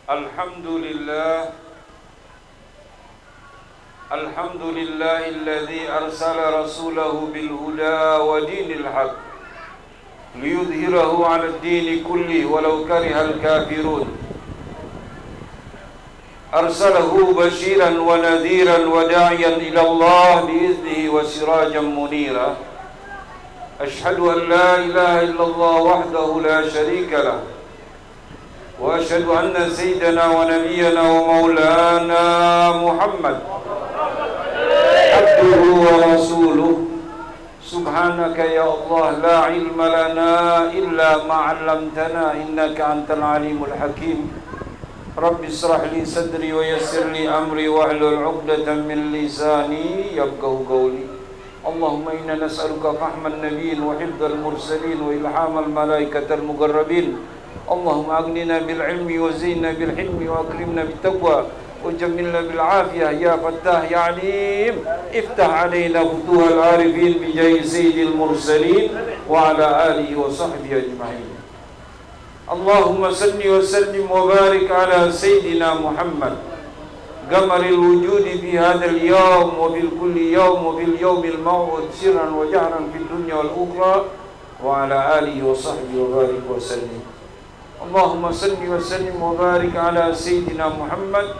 Alhamdulillah Alhamdulillahilladzi arsala rasulahu bil huda wa dinil haq liyudhhirahu 'ala ad-dini kulli walau karihal kafirun. Arsalahu basyiran wa nadhiran wa da'iyan ila Allah biiznihi wa sirajan munira. Ashhadu an la ilaha illallah wahdahu la syarika lah wa ashhadu anna sayyidana wa nabiyyana wa maulana Muhammad abduhu wa rasuluh. Subhanaka ya Allah la ilma lana illa ma 'allamtana innaka antal alimul hakim. Rabbi israh li sadri wa yassir li amri wahlul 'uqdatam min lisani yafqahu qawli. Allahumma inna nas'aluka fahman nabiyyin wa hifdzal mursalin wa ilhamal malaikatal muqarrabin. Allahumma aghnina bil ilmi wa zinna bil hilmi wa akrimna bit taqwa wa jammilna bil afiyah ya fattah ya alim. Iftah alaina futuhal arifin bi jahi sayyidil mursalin wa ala alihi wa sahbihi ajma'in. Allahumma salli wa sallim wa barik ala sayyidina Muhammad qamaril wujudi fi hadzal yawm wa fil kulli yawm wa fil yawmil maw'ud sirran wa jahran fid dunya wal ukhra wa ala alihi wa sahbihi wa barik wa sallim. Allahumma salli wa sallim wa barik ala sayyidina Muhammad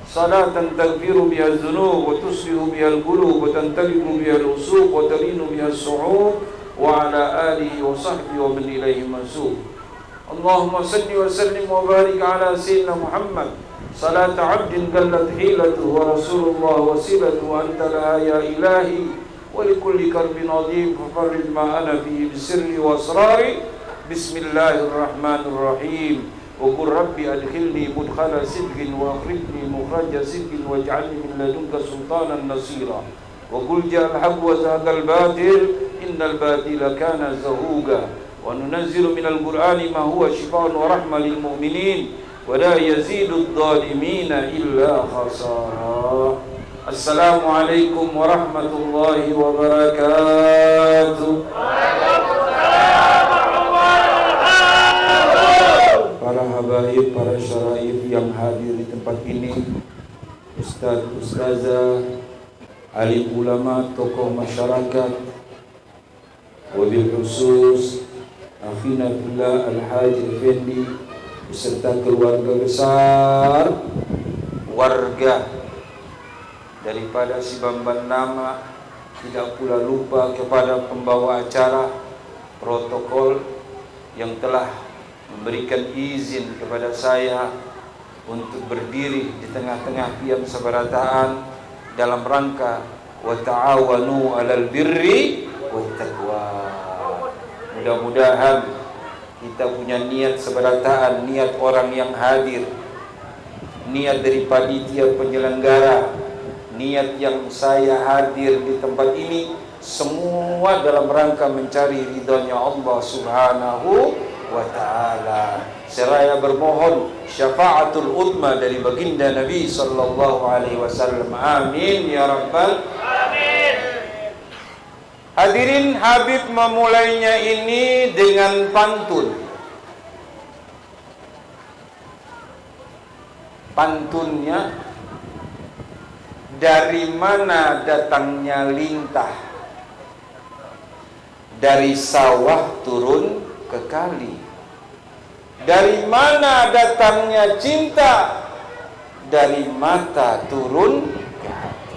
salatan taghfiru biha adh-dhunub wa tuslihu biha al-qulub wa tantaliqu biha al-usuq wa talinu biha as-su'ub wa ala alihi wa sahbihi wa man ilayhi mansub. Allahumma salli wa sallim wa barik ala sayyidina Muhammad salat 'abdin qallat hilatuhu wa rasulullah wasilatuhu anta laha ya ilahi wa likulli karbin 'azim fafarrij ma ana fihi bisirri wa asrari. Bismillahirrahmanirrahim. Wa qur rabbi adkhilni mudkhala sidqin wa akhrijni mukhraja sidqin waj'alni min ladunka sultanan nasira. Wa qul ja'al haqq wa zahaqal batil innal batila kana zahuqa. Wa nunazzilu minal qur'ani ma huwa shifaa'un wa rahmah lil mu'minin wa la yazidu adh-dhalimina illa khasara. Assalamualaikum warahmatullahi wabarakatuh. Para habaib, para syaraif yang hadir di tempat ini, ustaz, ustazah, alim ulama, tokoh masyarakat, wabil khusus akhina fillah Al-Haji Effendi beserta keluarga besar, warga daripada si Bamban Nama, tidak pula lupa kepada pembawa acara, protokol yang telah memberikan izin kepada saya untuk berdiri di tengah-tengah pian sabarataan dalam rangka wa ta'awanu 'alal birri wat taqwa. Mudah-mudahan kita punya niat sabarataan, niat orang yang hadir, niat dari panitia penyelenggara, niat yang saya hadir di tempat ini, semua dalam rangka mencari ridhonya Allah Subhanahu wa ta'ala. Seraya bermohon syafaatul utma dari baginda Nabi sallallahu alaihi wasallam. Amin ya rabbal alamin. Hadirin, Habib memulainya ini dengan pantun. Pantunnya, dari mana datangnya lintah, dari sawah turun ke kali. Dari mana datangnya cinta, dari mata turun ke hati.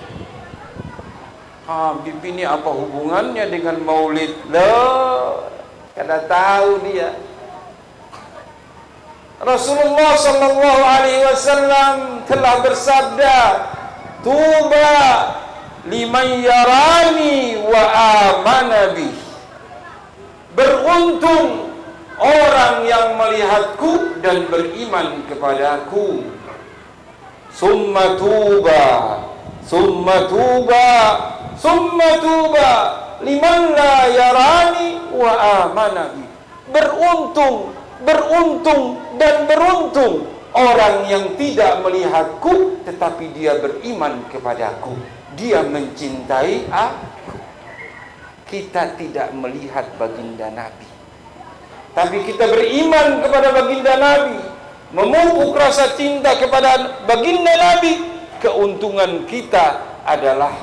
Habib ini apa hubungannya dengan maulid? Loh, kada tahu dia. Rasulullah sallallahu alaihi wasallam telah bersabda, tuba liman yarani wa amana bih. Beruntung orang yang melihatku dan beriman kepadaku. Summa tuba, summa tuba, summa tuba liman la yarani wa amana bi. Beruntung, beruntung dan beruntung orang yang tidak melihatku tetapi dia beriman kepadaku. Dia mencintai aku. Kita tidak melihat baginda Nabi, tapi kita beriman kepada baginda Nabi. memupuk rasa cinta kepada baginda Nabi, keuntungan kita adalah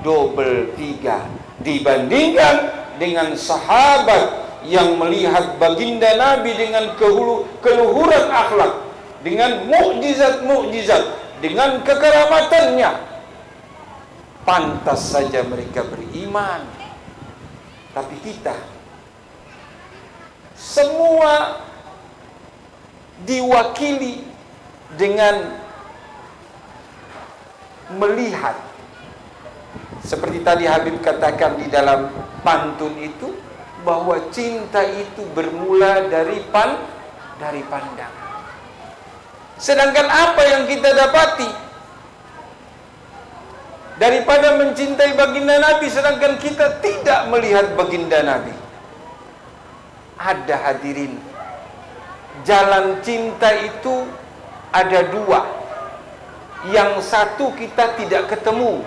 double 3 dibandingkan dengan sahabat yang melihat baginda Nabi dengan keluhuran akhlak, dengan mukjizat-mukjizat, dengan kekeramatannya. Pantas saja mereka beriman. Tapi kita semua diwakili dengan melihat. Seperti tadi Habib katakan di dalam pantun itu, bahwa cinta itu bermula dari pandangan. Sedangkan apa yang kita dapati daripada mencintai baginda Nabi sedangkan kita tidak melihat baginda Nabi? Ada hadirin, jalan cinta itu ada 2. Yang satu kita tidak ketemu,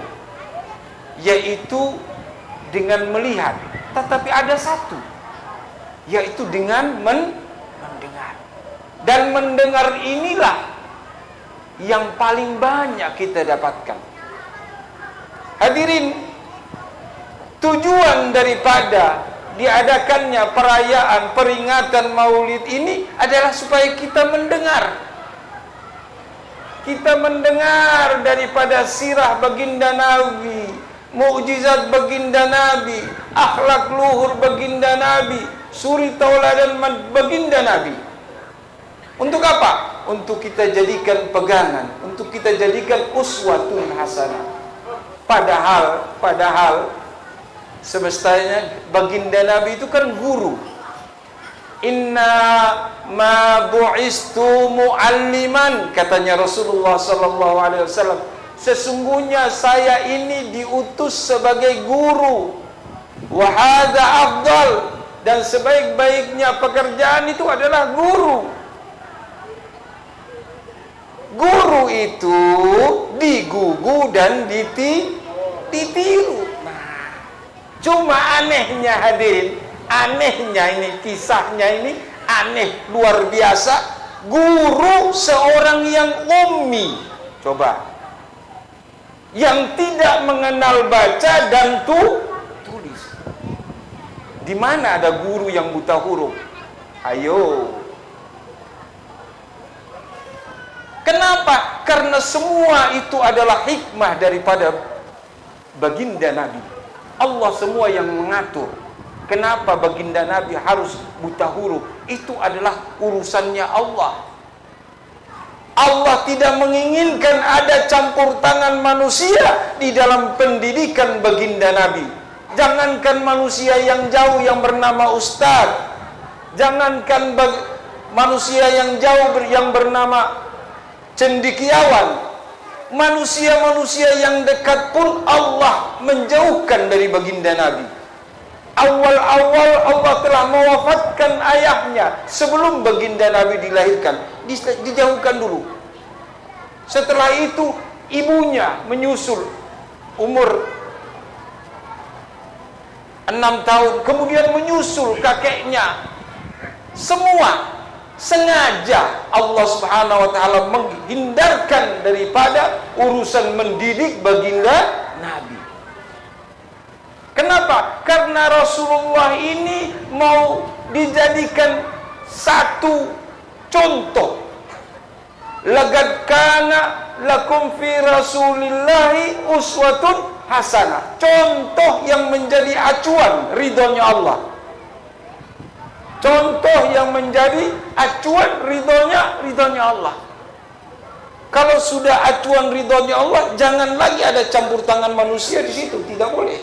yaitu dengan melihat. Tetapi ada satu, yaitu dengan mendengar. Dan mendengar inilah yang paling banyak kita dapatkan. Hadirin, tujuan daripada diadakannya perayaan peringatan Maulid ini adalah supaya kita mendengar. Kita mendengar daripada sirah baginda Nabi, mukjizat baginda Nabi, akhlak luhur baginda Nabi, suri tauladan baginda Nabi. Untuk apa? Untuk kita jadikan pegangan, untuk kita jadikan uswatun hasanah. Padahal semestanya baginda Nabi itu kan guru. Inna ma bu'istu mu'alliman, katanya Rasulullah sallallahu alaihi wasallam. Sesungguhnya saya ini diutus sebagai guru. Wa hadza afdal, dan sebaik-baiknya pekerjaan itu adalah guru. Guru itu digugu dan ditiru. Nah, cuma anehnya hadirin, anehnya ini, kisahnya ini aneh luar biasa. Guru seorang yang ummi, coba, yang tidak mengenal baca dan tulis. Di mana ada guru yang buta huruf? Ayo. Kenapa? Karena semua itu adalah hikmah daripada baginda Nabi. Allah semua yang mengatur. Kenapa baginda Nabi harus buta huruf? Itu adalah urusannya Allah. Allah tidak menginginkan ada campur tangan manusia di dalam pendidikan baginda Nabi. Jangankan manusia yang jauh yang bernama ustaz, jangankan manusia yang jauh yang bernama cendekiawan, manusia-manusia yang dekat pun Allah menjauhkan dari baginda Nabi. Awal-awal Allah telah mewafatkan ayahnya sebelum baginda Nabi dilahirkan, dijauhkan dulu. Setelah itu ibunya menyusul umur 6 tahun, kemudian menyusul kakeknya. Semua sengaja Allah Subhanahu wa taala menghindarkan daripada urusan mendidik baginda Nabi. Kenapa? Karena Rasulullah ini mau dijadikan satu contoh. Laqad kana lakum fi Rasulillahi uswatun hasanah. Contoh yang menjadi acuan ridhonya Allah. Contoh yang menjadi acuan ridhonya Allah. Kalau sudah acuan ridhonya Allah, jangan lagi ada campur tangan manusia di situ. Tidak boleh.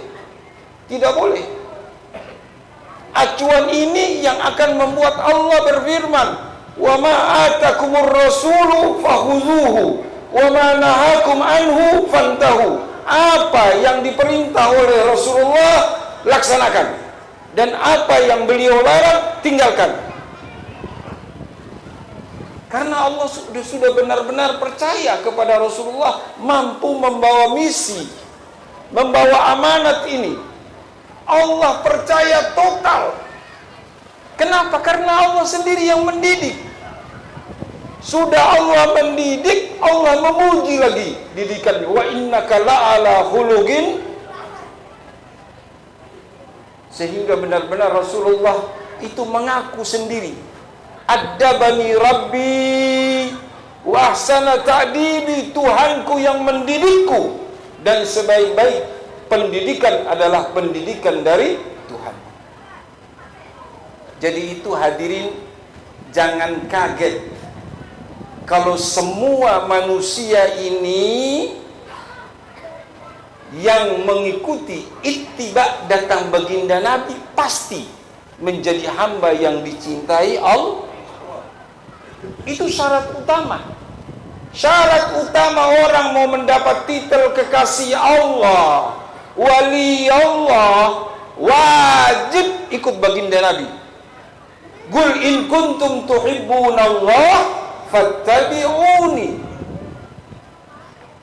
Tidak boleh. Acuan ini yang akan membuat Allah berfirman, "Wa ma atakumur rasulu fakhuzuhu, wa ma nahakum anhu fantahu." Apa yang diperintah oleh Rasulullah laksanakan, dan apa yang beliau larang tinggalkan. Karena Allah sudah benar-benar percaya kepada Rasulullah mampu membawa misi, membawa amanat ini. Allah percaya total. Kenapa? Karena Allah sendiri yang mendidik. Sudah Allah mendidik, Allah memuji lagi didikannya. Wa innaka la'ala khuluqin. Sehingga benar-benar Rasulullah itu mengaku sendiri, Addabani Rabbi wa ahsana ta'dibi, Tuhanku yang mendidikku, dan sebaik-baik pendidikan adalah pendidikan dari Tuhan. Jadi itu hadirin, jangan kaget kalau semua manusia ini yang mengikuti ittiba datang baginda Nabi pasti menjadi hamba yang dicintai Allah. Itu syarat utama. Syarat utama orang mau mendapat titel kekasih Allah, wali Allah, wajib ikut baginda Nabi. Qul in kuntum tuhibbunallah fattabi'uni.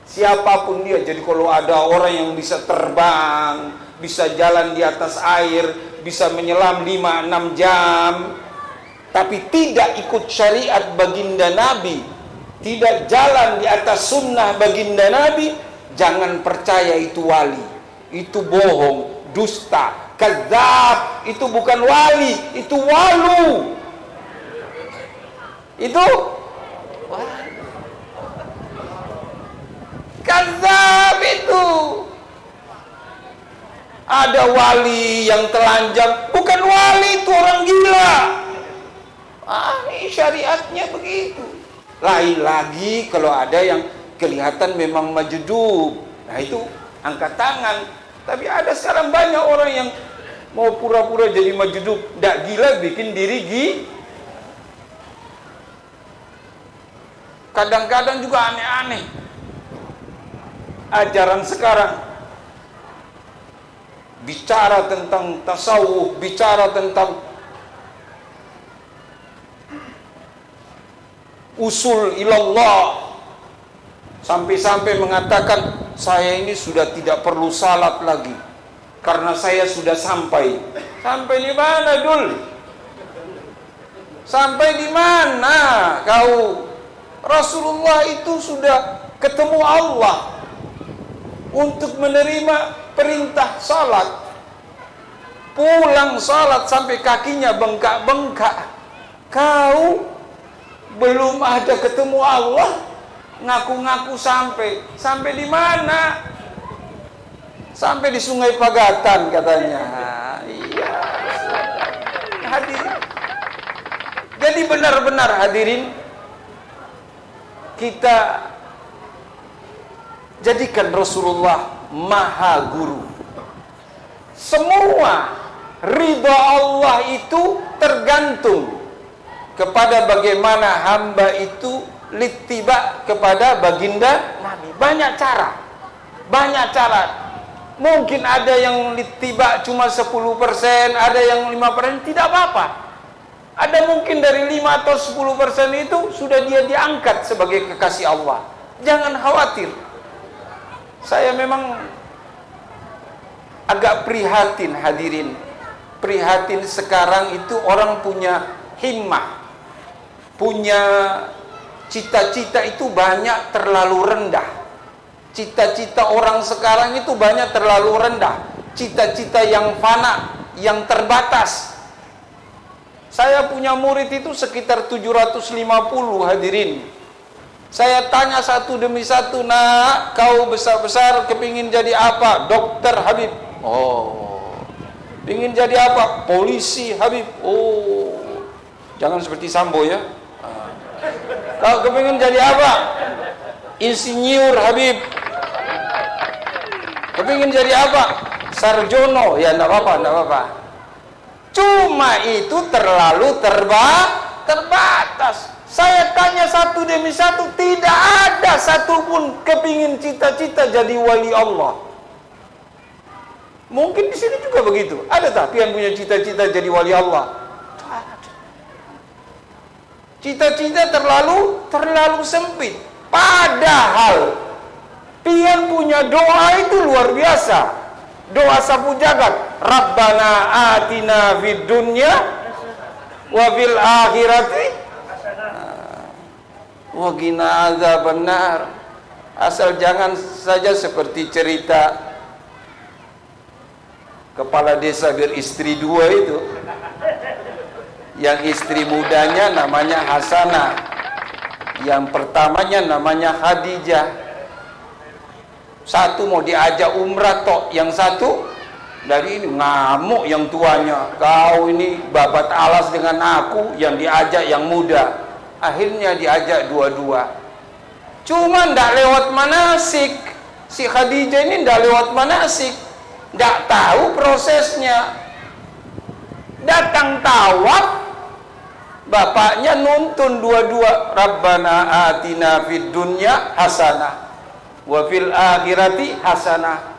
Siapapun dia. Jadi kalau ada orang yang bisa terbang, bisa jalan di atas air, bisa menyelam 5-6 jam, tapi tidak ikut syariat baginda Nabi, tidak jalan di atas sunnah baginda Nabi, jangan percaya itu wali. Itu bohong, dusta, kadzab. Itu bukan wali, itu walu. Itu kadzab. Itu ada wali yang telanjang, bukan wali, itu orang gila. Ini syariatnya begitu. Lain lagi kalau ada yang kelihatan memang majdub, nah itu angkat tangan. Tapi ada sekarang banyak orang yang mau pura-pura jadi majdub, ndak gila, bikin diri kadang-kadang juga aneh-aneh ajaran sekarang. Bicara tentang tasawuf, bicara tentang usul ilallah, sampai-sampai mengatakan saya ini sudah tidak perlu salat lagi karena saya sudah sampai. Sampai di mana, Dul? Sampai di mana kau? Rasulullah itu sudah ketemu Allah untuk menerima perintah salat. Pulang salat sampai kakinya bengkak-bengkak. Kau belum ada ketemu Allah, ngaku-ngaku sampai. Sampai di mana? Sampai di Sungai Pagatan katanya. Iya. Hadirin. Jadi benar-benar hadirin, kita jadikan Rasulullah maha guru. Semua ridha Allah itu tergantung kepada bagaimana hamba itu littiba kepada baginda Nabi. Banyak cara. Mungkin ada yang littiba cuma 10%, ada yang 5%, tidak apa-apa. Ada mungkin dari 5 atau 10% itu sudah dia diangkat sebagai kekasih Allah. Jangan khawatir. Saya memang agak prihatin hadirin. Prihatin sekarang itu orang punya himmah, punya cita-cita itu banyak terlalu rendah. Cita-cita orang sekarang itu banyak terlalu rendah. Cita-cita yang fana, yang terbatas. Saya punya murid itu sekitar 750 hadirin. Saya tanya satu demi satu, nak, kau besar-besar kepingin jadi apa? Dokter Habib. Oh. Pingin jadi apa? Polisi Habib. Oh. Jangan seperti Sambo ya. Kau kepingin jadi apa? Insinyur Habib. Kepingin jadi apa? Sarjono. Ya enggak apa-apa. Cuma itu terlalu terbatas. Saya tanya satu demi satu, tidak ada satupun kepingin cita-cita jadi wali Allah. Mungkin di sini juga begitu. Ada tak yang punya cita-cita jadi wali Allah? Cita-cita terlalu sempit. Padahal pian punya doa itu luar biasa. Doa sapu jagat, Rabbana atina fid dunya wa fil akhirati. wa qina adzabannar. Asal jangan saja seperti cerita kepala desa beristri dua itu, yang istri mudanya namanya Hasanah, yang pertamanya namanya Khadijah. Satu mau diajak umrah tok, yang satu dari ini ngamuk yang tuanya, kau ini babat alas dengan aku, yang diajak yang muda. Akhirnya diajak dua-dua. Cuma ndak lewat manasik. Si Khadijah ini ndak lewat manasik, ndak tahu prosesnya. Datang tawaf, bapaknya nuntun dua-dua, Rabbana atina fid dunya hasanah wa fil akhirati hasanah.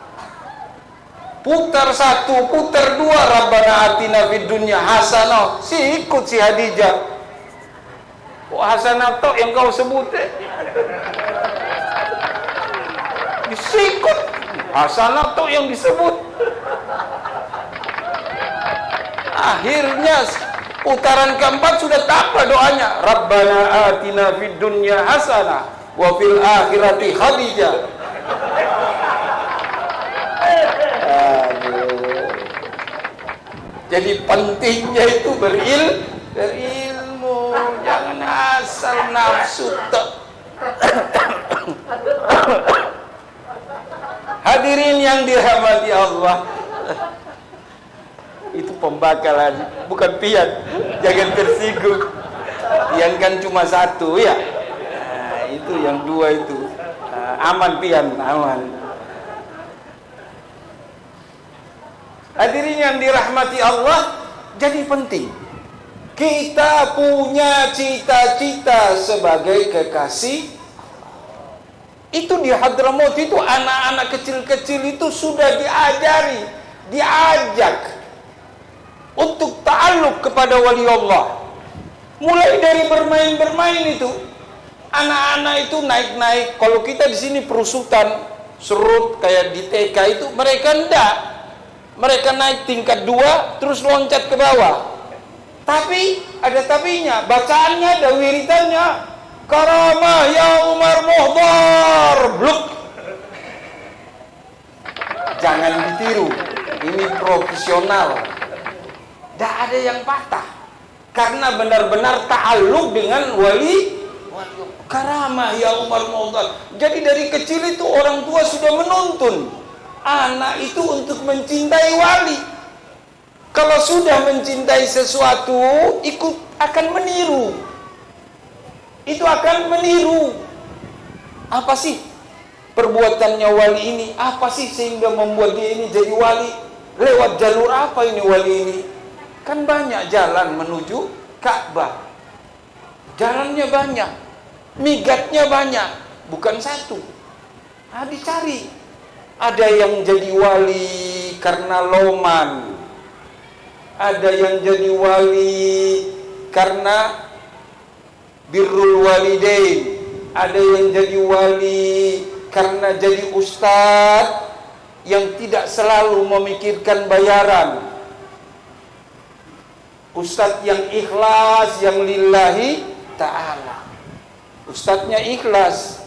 Putar satu, putar dua, Rabbana atina fid dunya hasanah. Si ikut si Khadijah. Oh, hasanah tok yang kau sebut disikut, hasanah tok yang disebut. Akhirnya putaran keempat sudah tambah doanya, Rabbana atina fid dunya hasanah wa fil akhirati Khadijah. Jadi pentingnya itu berilmu, jangan asal nafsu tok. Hadirin yang dirahmati Allah, itu pembakalan, bukan pian. Jangan tersinggung. Pian kan cuma satu ya. Nah, itu yang dua itu. Aman pian, aman. Hadirin yang dirahmati Allah, jadi penting kita punya cita-cita sebagai kekasih. Itu di Hadramaut itu anak-anak kecil-kecil itu sudah diajari, diajak untuk ta'alluq kepada wali Allah. Mulai dari bermain-bermain itu, anak-anak itu naik-naik. Kalau kita di sini perusutan, serut kayak di TK itu, mereka enggak. Mereka naik tingkat 2 terus loncat ke bawah. Tapi ada tapinya, bacaannya ada wiritannya. Karamah ya Umar Muhdar, bluk. Jangan ditiru, ini profesional. Tidak ada yang patah, karena benar-benar ta'alluq dengan wali. Karamah ya Umar Muhdar. Jadi dari kecil itu orang tua sudah menuntun anak itu untuk mencintai wali. Kalau sudah mencintai sesuatu, ikut akan meniru. Itu akan meniru. Apa sih perbuatannya wali ini? Apa sih sehingga membuat dia ini jadi wali? Lewat jalur apa ini wali ini? Kan banyak jalan menuju Ka'bah. Jalannya banyak, migatnya banyak, bukan satu. Dicari. Ada yang jadi wali karena loman. Ada yang jadi wali karena birrul walidain. Ada yang jadi wali karena jadi ustadz yang tidak selalu memikirkan bayaran. Ustadz yang ikhlas, yang lillahi ta'ala. Ustadznya ikhlas,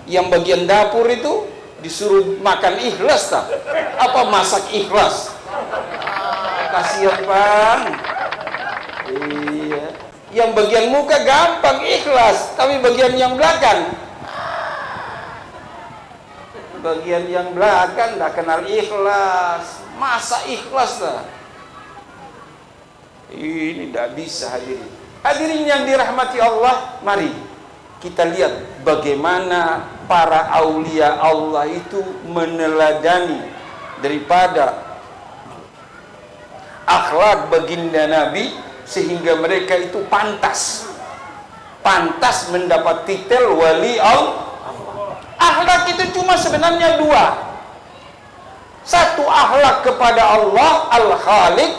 yang bagian dapur itu disuruh makan ikhlas tak? Apa masak ikhlas? Kasihan bang. Iya. Yang bagian muka gampang ikhlas, tapi bagian yang belakang, bagian yang belakang tak kenal ikhlas. Masa ikhlas tak? Ini tidak bisa hadirin. Hadirin yang dirahmati Allah, mari kita lihat bagaimana para aulia Allah itu meneladani daripada akhlak baginda Nabi, sehingga mereka itu pantas mendapat titel wali Allah. Akhlak itu cuma sebenarnya dua. Satu akhlak kepada Allah Al-Khaliq,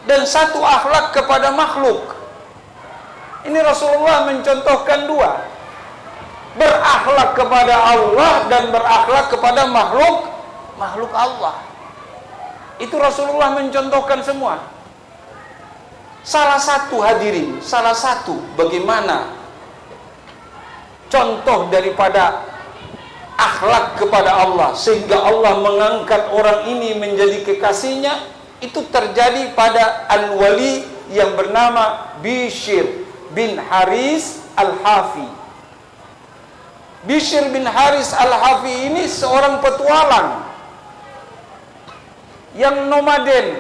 dan satu akhlak kepada makhluk. Ini Rasulullah mencontohkan dua. Berakhlak kepada Allah dan berakhlak kepada makhluk Allah. Itu Rasulullah mencontohkan semua. Salah satu hadirin, salah satu bagaimana contoh daripada akhlak kepada Allah sehingga Allah mengangkat orang ini menjadi kekasihnya, itu terjadi pada al-wali yang bernama Bishr bin Haris al-Hafi. Bishr bin Haris al-Hafi ini seorang petualang yang nomaden,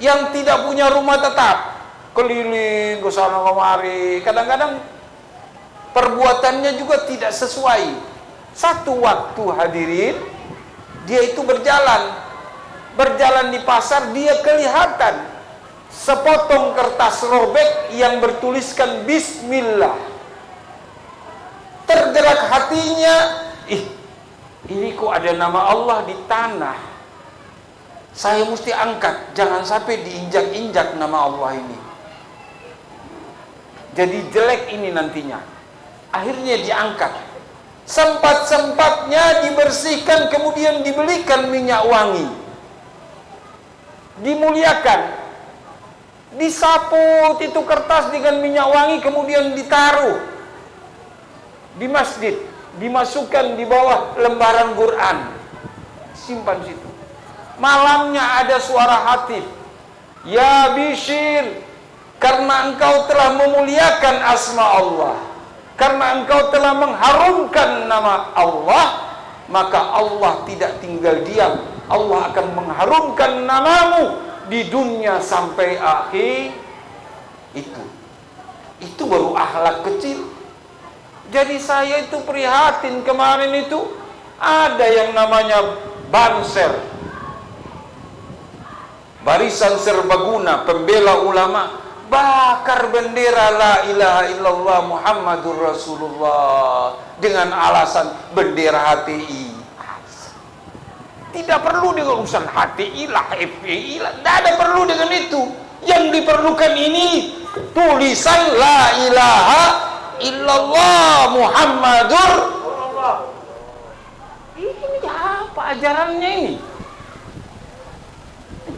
yang tidak punya rumah tetap, keliling ke sana kemari. Kadang-kadang perbuatannya juga tidak sesuai. Satu waktu hadirin, dia itu berjalan di pasar, dia kelihatan sepotong kertas robek yang bertuliskan Bismillah. Tergerak hatinya, ini kok ada nama Allah di tanah, saya mesti angkat, jangan sampai diinjak-injak nama Allah ini, jadi jelek ini nantinya. Akhirnya diangkat, sempat-sempatnya dibersihkan, kemudian dibelikan minyak wangi, dimuliakan, disapu itu kertas dengan minyak wangi, kemudian ditaruh di masjid, dimasukkan di bawah lembaran Quran, simpan situ. Malamnya ada suara hatif, ya Bishr, karena engkau telah memuliakan asma Allah, karena engkau telah mengharumkan nama Allah, maka Allah tidak tinggal diam, Allah akan mengharumkan namamu di dunia sampai akhir. Itu baru akhlak kecil. Jadi saya itu prihatin, kemarin itu ada yang namanya Banser, Barisan Serbaguna Pembela Ulama, bakar bendera la ilaha illallah Muhammadur Rasulullah dengan alasan bendera HTI. Tidak perlu dengan urusan HTI lah, FPI lah, tidak ada perlu dengan itu. Yang diperlukan ini tulisan la ilaha illallah Muhammadur. Ini apa ajarannya ini?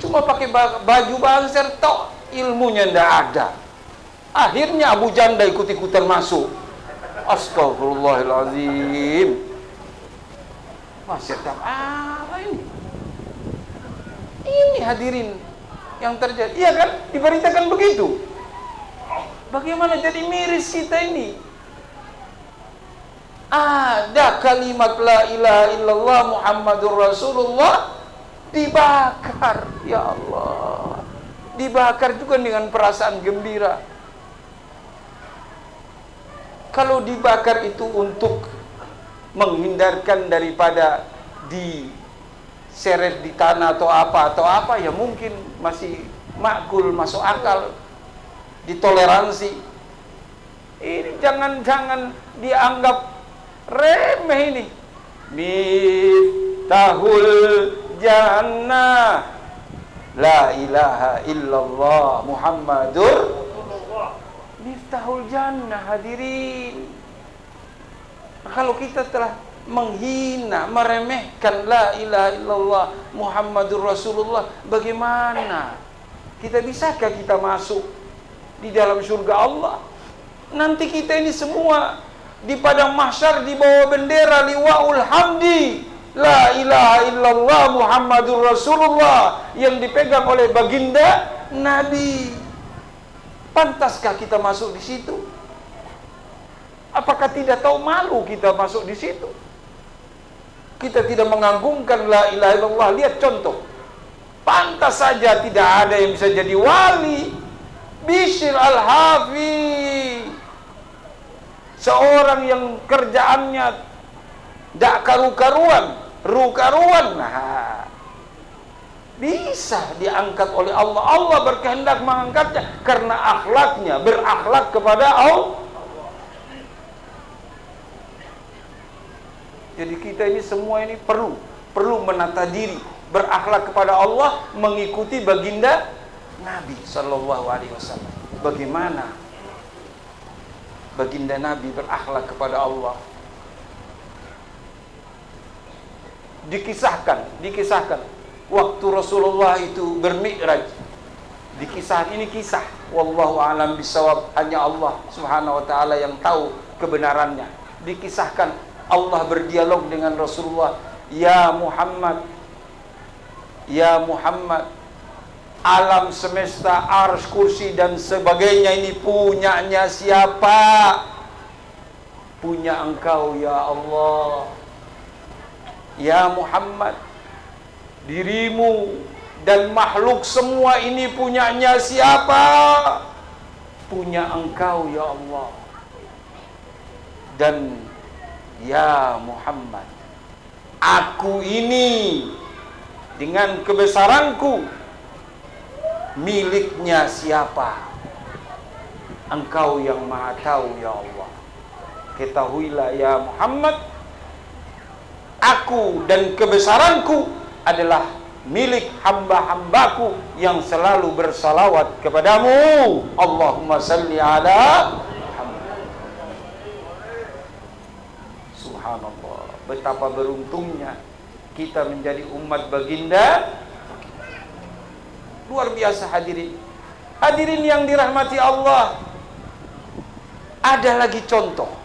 Cuma pakai baju Banser tok, ilmunya ndak ada. Akhirnya Abu Janda ikut-ikutan masuk. Astagfirullahaladzim. Masih ada apa ini? Ini hadirin yang terjadi. Iya kan? Diberitakan begitu. Bagaimana jadi miris kita ini? Ada kalimat la ilaha illallah Muhammadur Rasulullah dibakar, ya Allah. Dibakar juga dengan perasaan gembira. Kalau dibakar itu untuk menghindarkan daripada diseret di tanah atau apa ya mungkin masih makul, masuk akal, ditoleransi. Ini jangan dianggap remeh ini. Miftahul jannah la ilaha illallah Muhammadur miftahul jannah, hadirin. Kalau kita telah menghina, meremehkan la ilaha illallah Muhammadur Rasulullah, bagaimana bisakah kita masuk di dalam surga Allah? Nanti kita ini semua di padang mahsyar di bawah bendera liwaul hamdi, la ilaha illallah Muhammadur Rasulullah, yang dipegang oleh baginda Nabi. Pantaskah kita masuk di situ? Apakah tidak tahu malu kita masuk di situ? Kita tidak mengagungkan la ilaha illallah. Lihat contoh, pantas saja tidak ada yang bisa jadi wali. Bishr al-Hafi, seorang yang kerjaannya tidak karu-karuan, nah, bisa diangkat oleh Allah. Allah berkehendak mengangkatnya karena akhlaknya, berakhlak kepada Allah. Jadi kita ini semua ini perlu menata diri, berakhlak kepada Allah, mengikuti baginda Nabi Sallallahu Alaihi Wasallam. Bagaimana baginda Nabi berakhlak kepada Allah? Dikisahkan waktu Rasulullah itu bermi'raj. Ini kisah wallahu alam bisawab, hanya Allah Subhanahu wa taala yang tahu kebenarannya. dikisahkan Allah berdialog dengan Rasulullah, ya Muhammad, ya Muhammad, alam semesta, arsy, kursi dan sebagainya ini punyanya siapa? Punya engkau ya Allah. Ya Muhammad, dirimu dan makhluk semua ini punyanya siapa? Punya engkau ya Allah. Dan ya Muhammad, aku ini dengan kebesaranku miliknya siapa? Engkau yang maha tahu ya Allah. Ketahuilah ya Muhammad, aku dan kebesaranku adalah milik hamba-hambaku yang selalu bersalawat kepadamu. Allahumma salli ala Muhammad. Subhanallah, betapa beruntungnya kita menjadi umat baginda. Luar biasa hadirin. Hadirin yang dirahmati Allah, ada lagi contoh.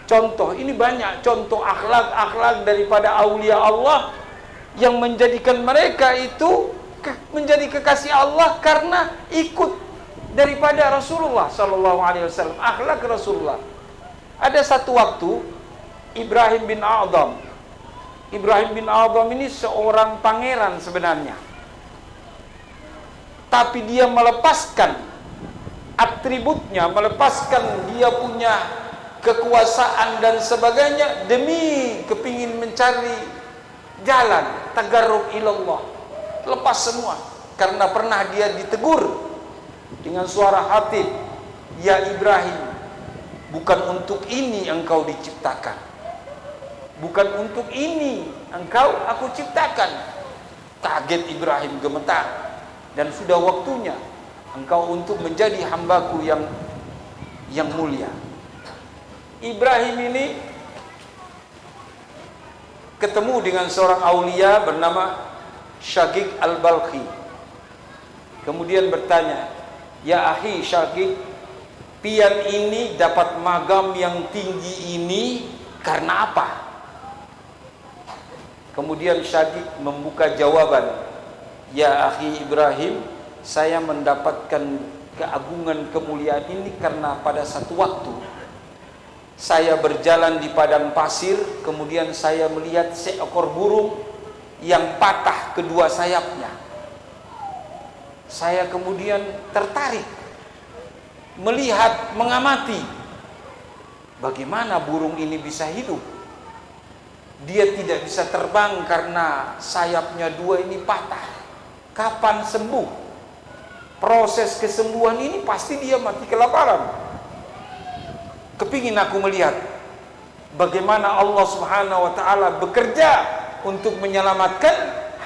Contoh ini banyak, contoh akhlak-akhlak daripada aulia Allah yang menjadikan mereka itu menjadi kekasih Allah karena ikut daripada Rasulullah sallallahu alaihi wasallam, akhlak Rasulullah. Ada satu waktu Ibrahim bin Adham. Ibrahim bin Adham ini seorang pangeran sebenarnya. Tapi dia melepaskan atributnya, melepaskan dia punya kekuasaan dan sebagainya demi kepingin mencari jalan tagarrub ilallah. Lepas semua karena pernah dia ditegur dengan suara hati, ya Ibrahim, bukan untuk ini engkau diciptakan, bukan untuk ini engkau aku ciptakan. Kaget Ibrahim, gemetar, dan sudah waktunya engkau untuk menjadi hambaku yang mulia. Ibrahim ini ketemu dengan seorang aulia bernama Syaqiq al-Balkhi. Kemudian bertanya, ya akhi Syaqiq, pian ini dapat magam yang tinggi ini karena apa? Kemudian Syaqiq membuka jawaban, ya akhi Ibrahim, saya mendapatkan keagungan kemuliaan ini karena pada satu waktu saya berjalan di padang pasir, kemudian saya melihat seekor burung yang patah kedua sayapnya. Saya kemudian tertarik, melihat, mengamati bagaimana burung ini bisa hidup. Dia tidak bisa terbang karena sayapnya dua ini patah. Kapan sembuh? Proses kesembuhan ini pasti dia mati kelaparan. Kepingin aku melihat bagaimana Allah Subhanahu wa ta'ala bekerja untuk menyelamatkan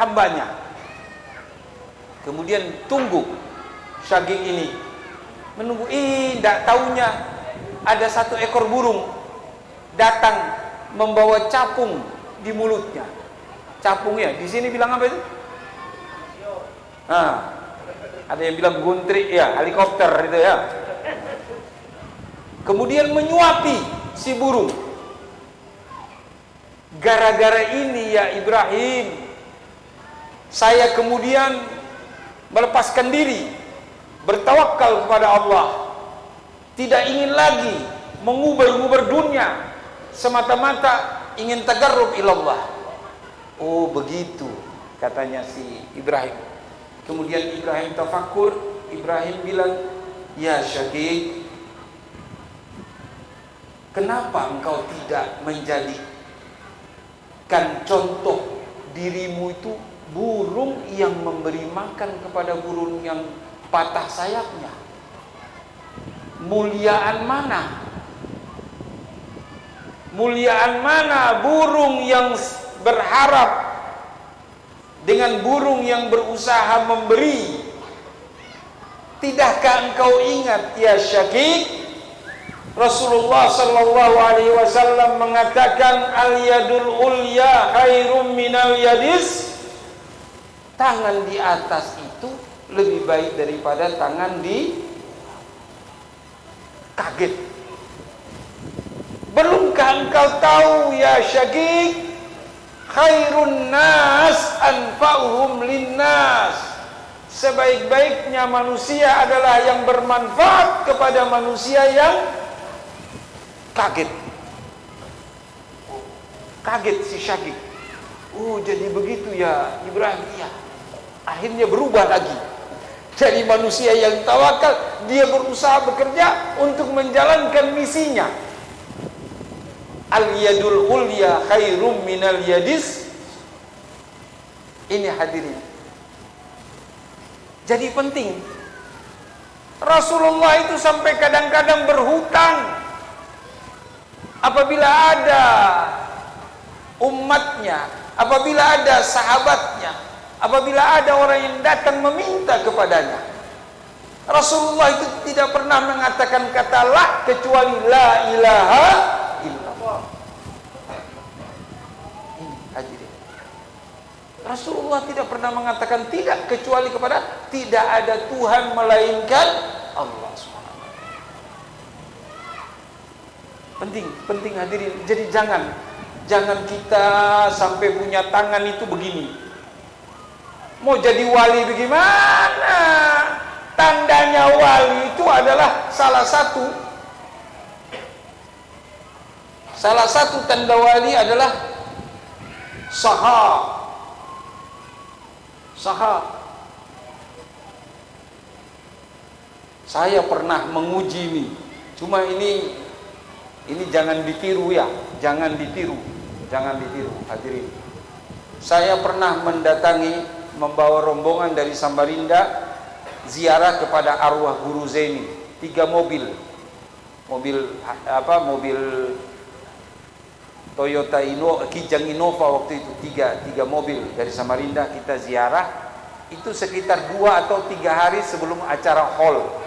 hambanya. Kemudian tunggu Syaqiq ini menunggu, tidak taunya ada satu ekor burung datang membawa capung di mulutnya. Capungnya di sini bilang apa itu? Ada yang bilang guntrik ya, helikopter itu ya. Kemudian menyuapi si burung. Gara-gara ini ya Ibrahim, saya kemudian melepaskan diri, bertawakal kepada Allah, tidak ingin lagi mengubur dunia, semata-mata ingin tagarrub ilallah. Oh begitu, katanya si Ibrahim. Kemudian Ibrahim tafakkur, Ibrahim bilang, ya Syaqiq, kenapa engkau tidak menjadikan contoh dirimu itu burung yang memberi makan kepada burung yang patah sayapnya? Muliaan mana? Muliaan mana burung yang berharap dengan burung yang berusaha memberi? Tidakkah engkau ingat ya Syaqiq, Rasulullah sallallahu alaihi wasallam mengatakan al-yadul ulya khairum minal yadis, tangan di atas itu lebih baik daripada tangan di. Kaget. Belum tahukah engkau tahu ya Syaqiq, khairun nas anfa'uhum linnas, sebaik-baiknya manusia adalah yang bermanfaat kepada manusia yang kaget. Kaget si Syaqiq. Oh, jadi begitu ya Ibrahim. Ya. Akhirnya berubah lagi. Jadi manusia yang tawakal, dia berusaha bekerja untuk menjalankan misinya. Al-yadul ulya khairum minal yadis. Ini hadirin. Jadi penting. Rasulullah itu sampai kadang-kadang berhutang. Apabila ada umatnya, apabila ada sahabatnya, apabila ada orang yang datang meminta kepadanya, Rasulullah itu tidak pernah mengatakan kata la kecuali la ilaha illallah. Ini hadirin. Rasulullah tidak pernah mengatakan tidak kecuali kepada tidak ada Tuhan melainkan Allah SWT. Penting hadirin. Jadi jangan kita sampai punya tangan itu begini. Mau jadi wali bagaimana? Tandanya wali itu adalah salah satu tanda wali adalah saha. Saya pernah menguji ini. Cuma ini jangan ditiru ya, jangan ditiru hadirin. Saya pernah membawa rombongan dari Samarinda ziarah kepada arwah Guru Zaini, 3 mobil Toyota Kijang Innova waktu itu, 3 mobil dari Samarinda kita ziarah. Itu sekitar 2 atau 3 hari sebelum acara hall,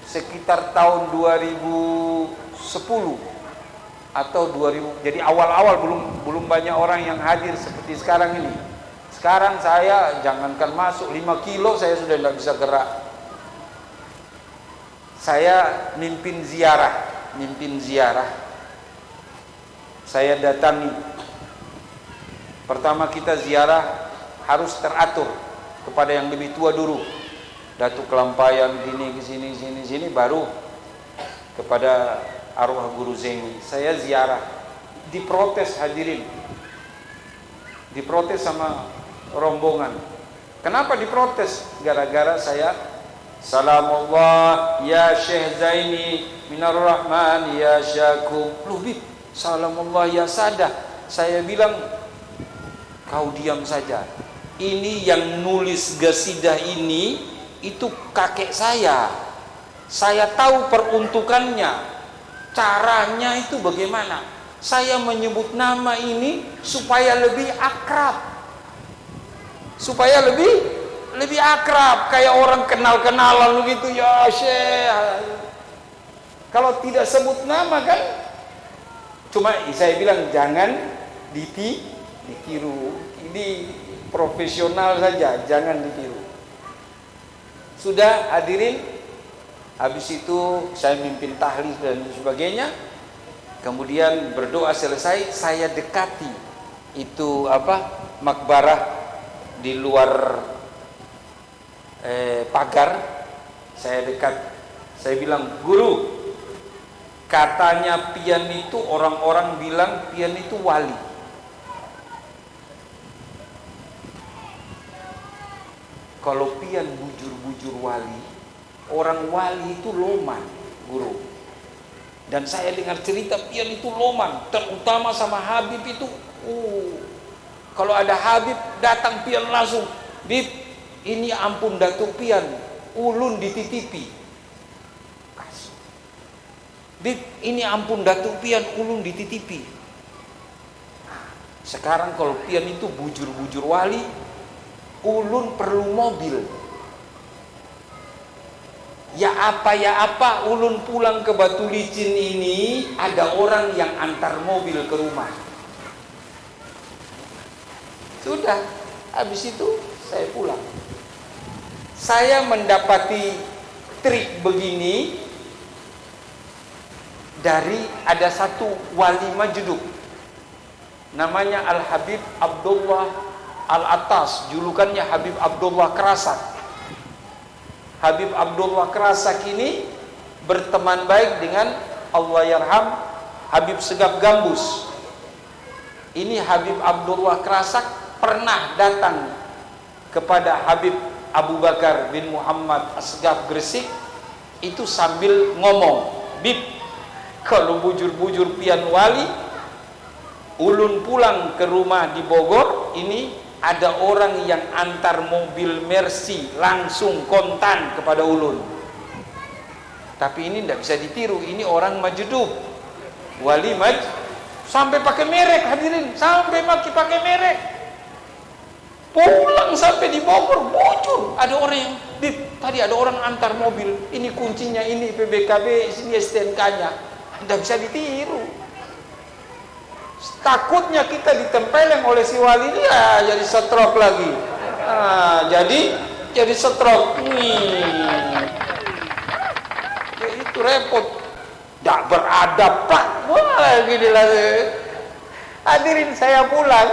sekitar tahun 2010 atau 2000. Jadi awal-awal belum banyak orang yang hadir seperti sekarang ini. Sekarang saya jangankan masuk 5 kilo saya sudah tidak bisa gerak. Saya mimpin ziarah. Saya datangi. Pertama kita ziarah harus teratur kepada yang lebih tua dulu. Datuk Kelampayan gini ke sini baru kepada arwah Guru Zaini. Saya ziarah. Diprotes hadirin. Diprotes sama rombongan. Kenapa diprotes? Gara-gara saya salamullah ya Syekh Zaini minar rahman ya syakum. Lebih salamullah ya Sadah. Saya bilang kau diam saja. Ini yang nulis gasidah ini itu kakek saya. Saya tahu peruntukannya. Caranya itu bagaimana? Saya menyebut nama ini supaya lebih akrab. Supaya lebih akrab, kayak orang kenal-kenalan begitu ya Syekh. Kalau tidak sebut nama kan, cuma saya bilang jangan ditiru. Ini profesional saja, jangan ditiru. Sudah hadirin, habis itu saya mimpin tahlil dan sebagainya. Kemudian berdoa selesai, saya dekati itu makbarah di luar pagar. Saya dekat, saya bilang, Guru, katanya pian itu orang-orang bilang pian itu wali. Kalau pian bujur-bujur wali, orang wali itu loman, Guru. Dan saya dengar cerita pian itu loman, terutama sama Habib itu. Kalau ada Habib datang pian langsung, Bib, ini ampun Datuk pian, ulun dititipi. Bib, ini ampun Datuk pian, ulun dititipi. Sekarang kalau pian itu bujur-bujur wali, ulun perlu mobil. Ya apa, ulun pulang ke Batu Licin ini ada orang yang antar mobil ke rumah. Sudah, habis itu saya pulang. Saya mendapati trik begini ada satu wali Majdub namanya Al-Habib Abdullah Al-Attas, julukannya Habib Abdullah Kerasak. Habib Abdullah Kerasak ini berteman baik dengan Allahyarham Habib Segaf Gambus. Ini Habib Abdullah Kerasak pernah datang kepada Habib Abu Bakar bin Muhammad Asgaf Gresik itu sambil ngomong, "Bib, kalau bujur-bujur pian wali, ulun pulang ke rumah di Bogor, ini ada orang yang antar mobil Mercy langsung kontan kepada ulun." Tapi ini tidak bisa ditiru, ini orang Majdub, wali sampai pakai merek, hadirin, sampai pakai merek. Pulang sampai di Bogor, bocor, ada orang yang, "Bib, tadi ada orang antar mobil, ini kuncinya, ini PBKB, sini STNK-nya." Tidak bisa ditiru. Takutnya kita ditempeleng oleh si wali ini, ya jadi stroke lagi. Jadi stroke. Ya, itu repot. Tak beradab, Pak. Wah, gini lah. Hadirin, saya pulang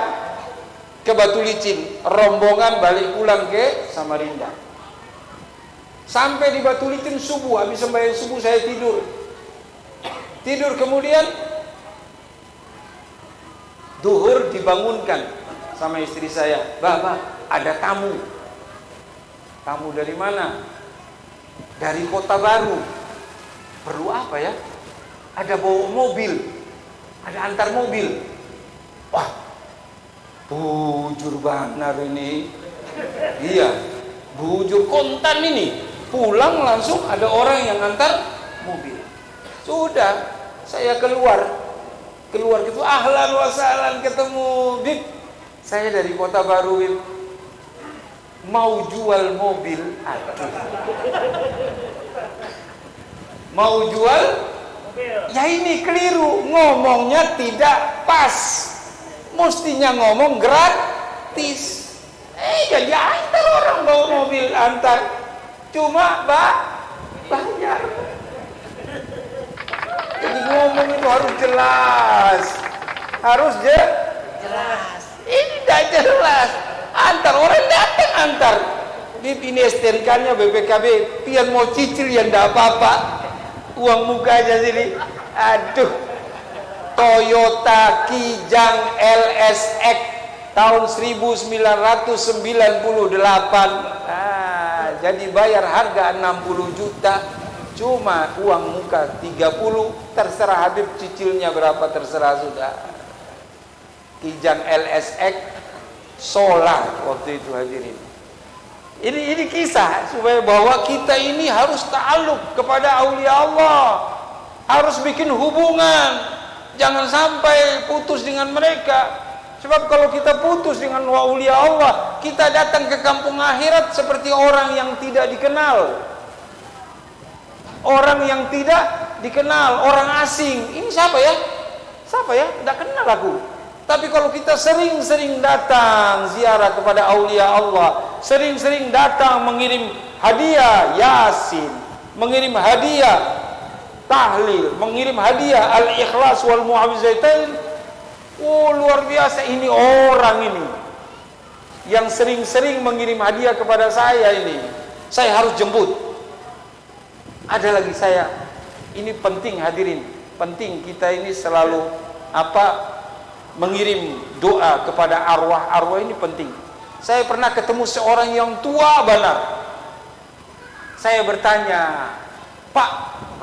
ke Batu Licin, rombongan balik pulang ke Samarinda. Sampai di Batu Licin subuh, habis sembahyang subuh saya tidur, kemudian duhur dibangunkan sama istri saya, "Bah, ada tamu." "Tamu dari mana?" "Dari Kota Baru." "Perlu apa ya?" "Ada bawa mobil, ada antar mobil." Wah, bujur benar ini. Iya, bujur kontan ini. Pulang langsung ada orang yang antar mobil. Sudah, saya keluar gitu, ahlan wa sahlan, ketemu, "Bib, saya dari Kota Baru, Bib, mau jual mobil." Aduh. Mau jual mobil. Ya ini keliru, ngomongnya tidak pas. Mestinya ngomong gratis. Jadi antar orang bawa mobil, antar. Cuma bayar. Jadi ngomong itu harus jelas. Jelas. Ini tidak jelas. Antar orang datang antar. Bib, ini STNK-nya BPKB, pian mau cicil ya tidak apa-apa. Uang muka aja sini. Aduh. Toyota Kijang LSX tahun 1998. Jadi bayar harga 60 juta, cuma uang muka 30. Terserah Habib cicilnya berapa, terserah sudah. Kijang LSX solar waktu itu, hadirin. Ini kisah supaya bahwa kita ini harus ta'alluq kepada aulia Allah, harus bikin hubungan, jangan sampai putus dengan mereka. Sebab kalau kita putus dengan aulia Allah, kita datang ke kampung akhirat seperti orang yang tidak dikenal, orang yang tidak dikenal, orang asing. Ini siapa ya? Tidak kenal aku. Tapi kalau kita sering-sering datang ziarah kepada aulia Allah, sering-sering datang mengirim hadiah Yasin, mengirim hadiah tahlil, mengirim hadiah Al-Ikhlas wal Mu'awwidzatain, luar biasa ini orang ini yang sering-sering mengirim hadiah kepada saya ini. Saya harus jemput. Ada lagi ini penting, hadirin, penting kita ini selalu mengirim doa kepada arwah-arwah, ini penting. Saya pernah ketemu seorang yang tua benar. Saya bertanya, "Pak,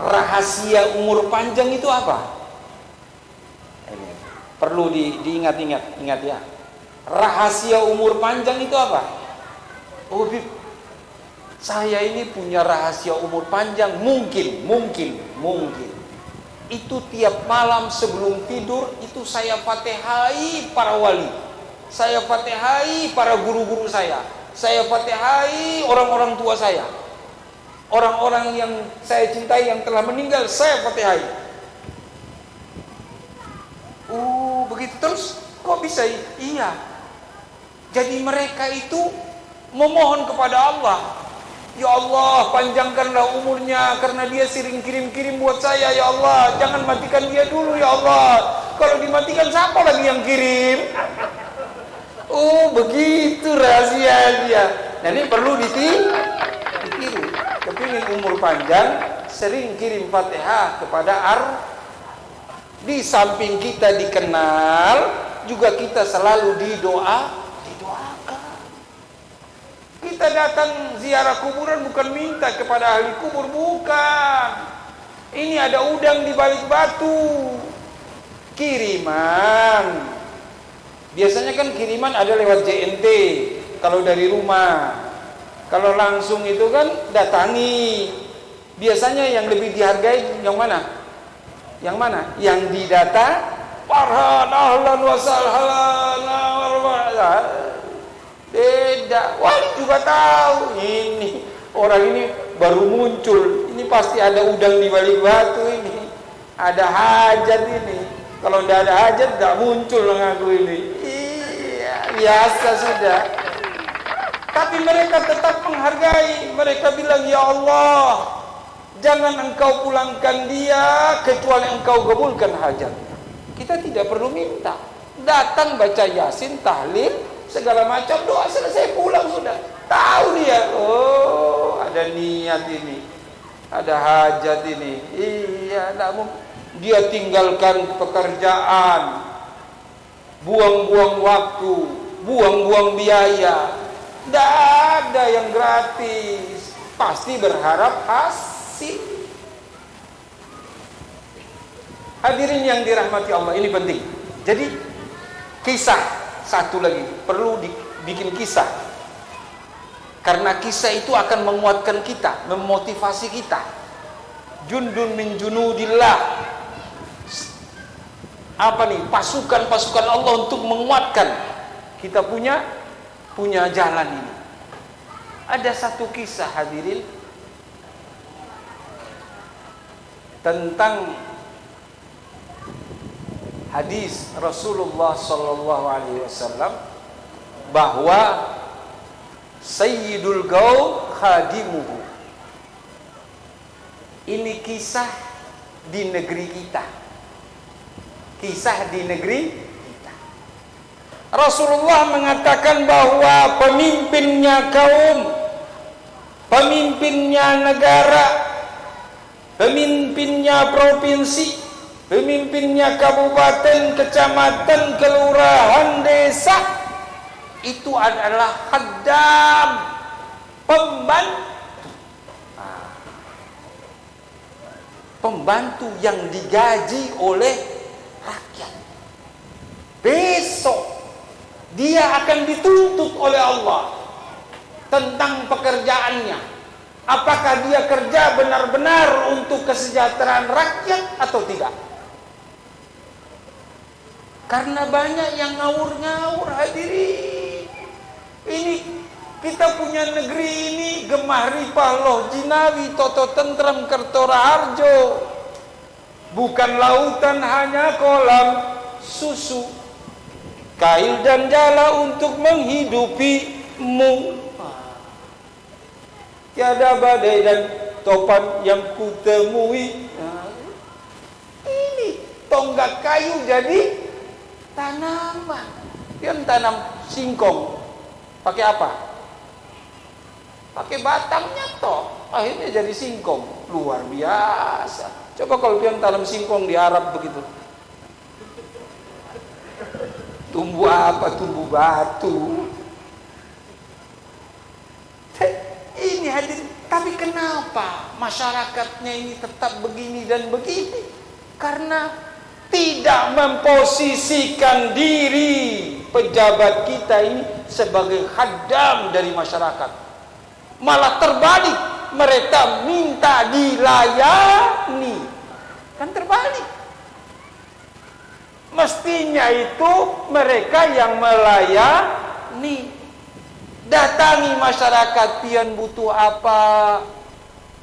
rahasia umur panjang itu apa?" Ini perlu ingat ya. Rahasia umur panjang itu apa? "Oh, Bib, saya ini punya rahasia umur panjang, mungkin. Itu tiap malam sebelum tidur itu saya fatihai para wali, saya fatihai para guru-guru saya fatihai orang-orang tua saya, orang-orang yang saya cintai yang telah meninggal, saya fatihai." Begitu terus. Kok bisa? Iya. Jadi mereka itu memohon kepada Allah. Ya Allah, panjangkanlah umurnya karena dia sering kirim-kirim buat saya, ya Allah. Jangan matikan dia dulu, ya Allah. Kalau dimatikan siapa lagi yang kirim? Oh, begitu rahasia dia. Nah, ini perlu ditiru. Kepingin umur panjang, sering kirim Fatihah kepada di samping kita dikenal, juga kita selalu didoakan. Kita datang ziarah kuburan bukan minta kepada ahli kubur, bukan. Ini ada udang di balik batu, kiriman. Biasanya kan kiriman ada lewat JNT kalau dari rumah. Kalau langsung itu kan datangi. Biasanya yang lebih dihargai yang mana? Yang mana? Yang didata. Farhan, ahlan wa sahlan. Beda. Wali juga tahu ini orang ini baru muncul. Ini pasti ada udang di balik batu ini. Ada hajat ini. Kalau tidak ada hajat tidak muncul ngaku ini. Iya, biasa sudah. Tapi mereka tetap menghargai. Mereka bilang, ya Allah, jangan engkau pulangkan dia kecuali engkau kabulkan hajatnya. Kita tidak perlu minta. Datang baca Yasin, tahlil, segala macam, doa selesai, pulang sudah. Tahu dia, oh ada niat ini, ada hajat ini. Iya, namun dia tinggalkan pekerjaan, buang-buang waktu, buang-buang biaya. Tidak ada yang gratis, pasti berharap hasil. Hadirin yang dirahmati Allah, ini penting. Jadi kisah satu lagi perlu dibikin kisah, karena kisah itu akan menguatkan kita, memotivasi kita. Jundun min junudillah, apa nih, pasukan-pasukan Allah untuk menguatkan kita punya jalan ini. Ada satu kisah hadirin tentang hadis Rasulullah sallallahu alaihi wasallam bahwa sayyidul gaul khadimuhu. Ini kisah di negeri kita. Kisah di negeri kita. Rasulullah mengatakan bahwa pemimpinnya kaum, pemimpinnya negara, pemimpinnya provinsi, pemimpinnya kabupaten, kecamatan, kelurahan, desa, itu adalah khaddam, pembantu. Pembantu yang digaji oleh rakyat. Besok dia akan dituntut oleh Allah tentang pekerjaannya. Apakah dia kerja benar-benar untuk kesejahteraan rakyat atau tidak? Karena banyak yang ngawur-ngawur hadirin. Ini kita punya negeri ini gemah ripah loh jinawi toto tentrem kertora harjo. Bukan lautan, hanya kolam susu, kail dan jala untuk menghidupimu. Tiada badai dan topan yang kutemui. Ini tonggak kayu jadi tanaman. Pian tanam singkong pakai apa? Pakai batangnya toh, akhirnya jadi singkong. Luar biasa. Coba kalau pian tanam singkong di Arab begitu, tumbuh apa? Tumbuh batu. Ini hadir. Tapi kenapa masyarakatnya ini tetap begini dan begini? Karena tidak memposisikan diri pejabat kita ini sebagai khaddam dari masyarakat. Malah terbalik, mereka minta dilayani. Kan terbalik. Mestinya itu mereka yang melayani. Datangi masyarakat, pian butuh apa,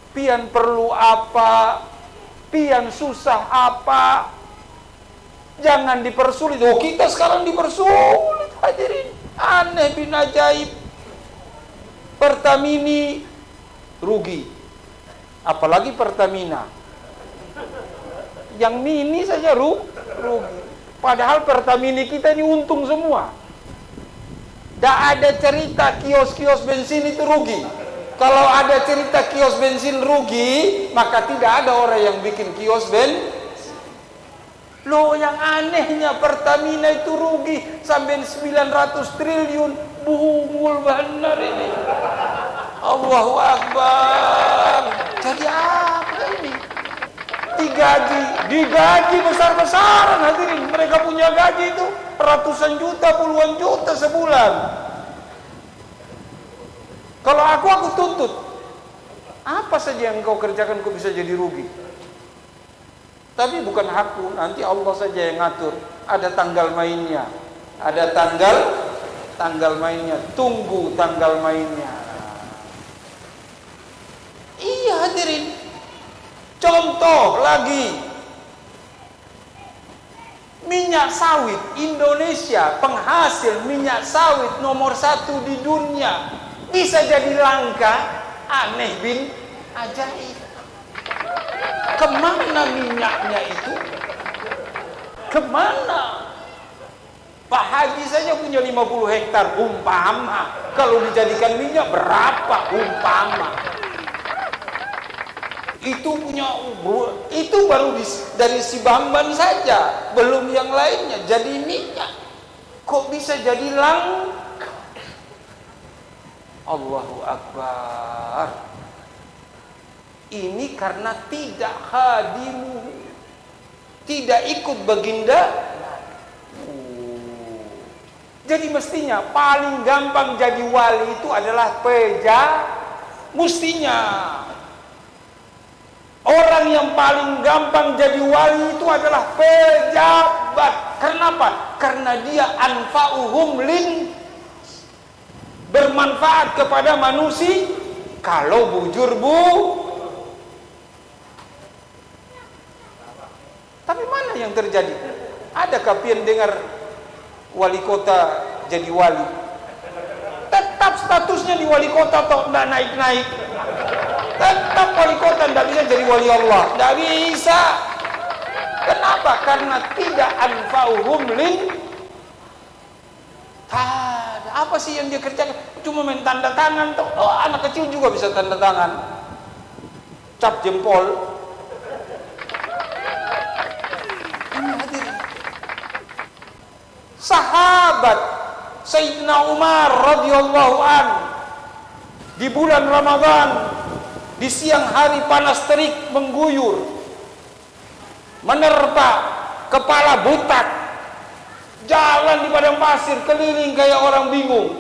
pian perlu apa, pian susah apa. Jangan dipersulit. Oh, kita sekarang dipersulit hadirin. Aneh bin ajaib. Pertamini rugi. Apalagi Pertamina. Yang mini saja rugi. Padahal Pertamina kita ini untung semua. Tidak ada cerita kios-kios bensin itu rugi. Kalau ada cerita kios bensin rugi, maka tidak ada orang yang bikin kios bensin. Loh, yang anehnya Pertamina itu rugi sampai 900 triliun. Bungul benar ini. Allahu Akbar. Jadi apa ini? Digaji besar-besaran hadirin. Mereka punya gaji itu ratusan juta, puluhan juta sebulan. Kalau aku tuntut, apa saja yang kau kerjakan kau bisa jadi rugi. Tapi bukan hakku, nanti Allah saja yang ngatur. Ada tanggal mainnya. Ada tanggal mainnya. Tunggu tanggal mainnya. Iya hadirin. Contoh lagi, minyak sawit Indonesia, penghasil minyak sawit nomor 1 di dunia, bisa jadi langka. Aneh bin ajaib. Kemana minyaknya itu? Kemana? Pak Haji saja punya 50 hektar umpama. Kalau dijadikan minyak berapa umpama? Itu baru dari si Bamban saja, belum yang lainnya jadi minyak. Kok bisa jadi langka? Allahu Akbar. Ini karena tidak hadimu, tidak ikut baginda. Jadi mestinya paling gampang jadi wali itu adalah mestinya orang yang paling gampang jadi wali itu adalah pejabat. Kenapa? Karena dia anfa'uhum bermanfaat kepada manusia. Kalau bujur tapi mana yang terjadi? Adakah pian dengar wali kota jadi wali? Tetap statusnya di wali kota toh tidak naik-naik. Tetap wali kota tidak bisa jadi wali Allah. Tidak bisa. Kenapa? Karena tidak anfa'uhum apa sih yang dia kerjakan? Cuma main tanda tangan toh. Oh, anak kecil juga bisa tanda tangan. Cap jempol. Sahabat Sayyidina Umar radhiyallahu an di bulan Ramadan, di siang hari panas terik mengguyur, menerpa kepala butak, jalan di padang pasir keliling kayak orang bingung.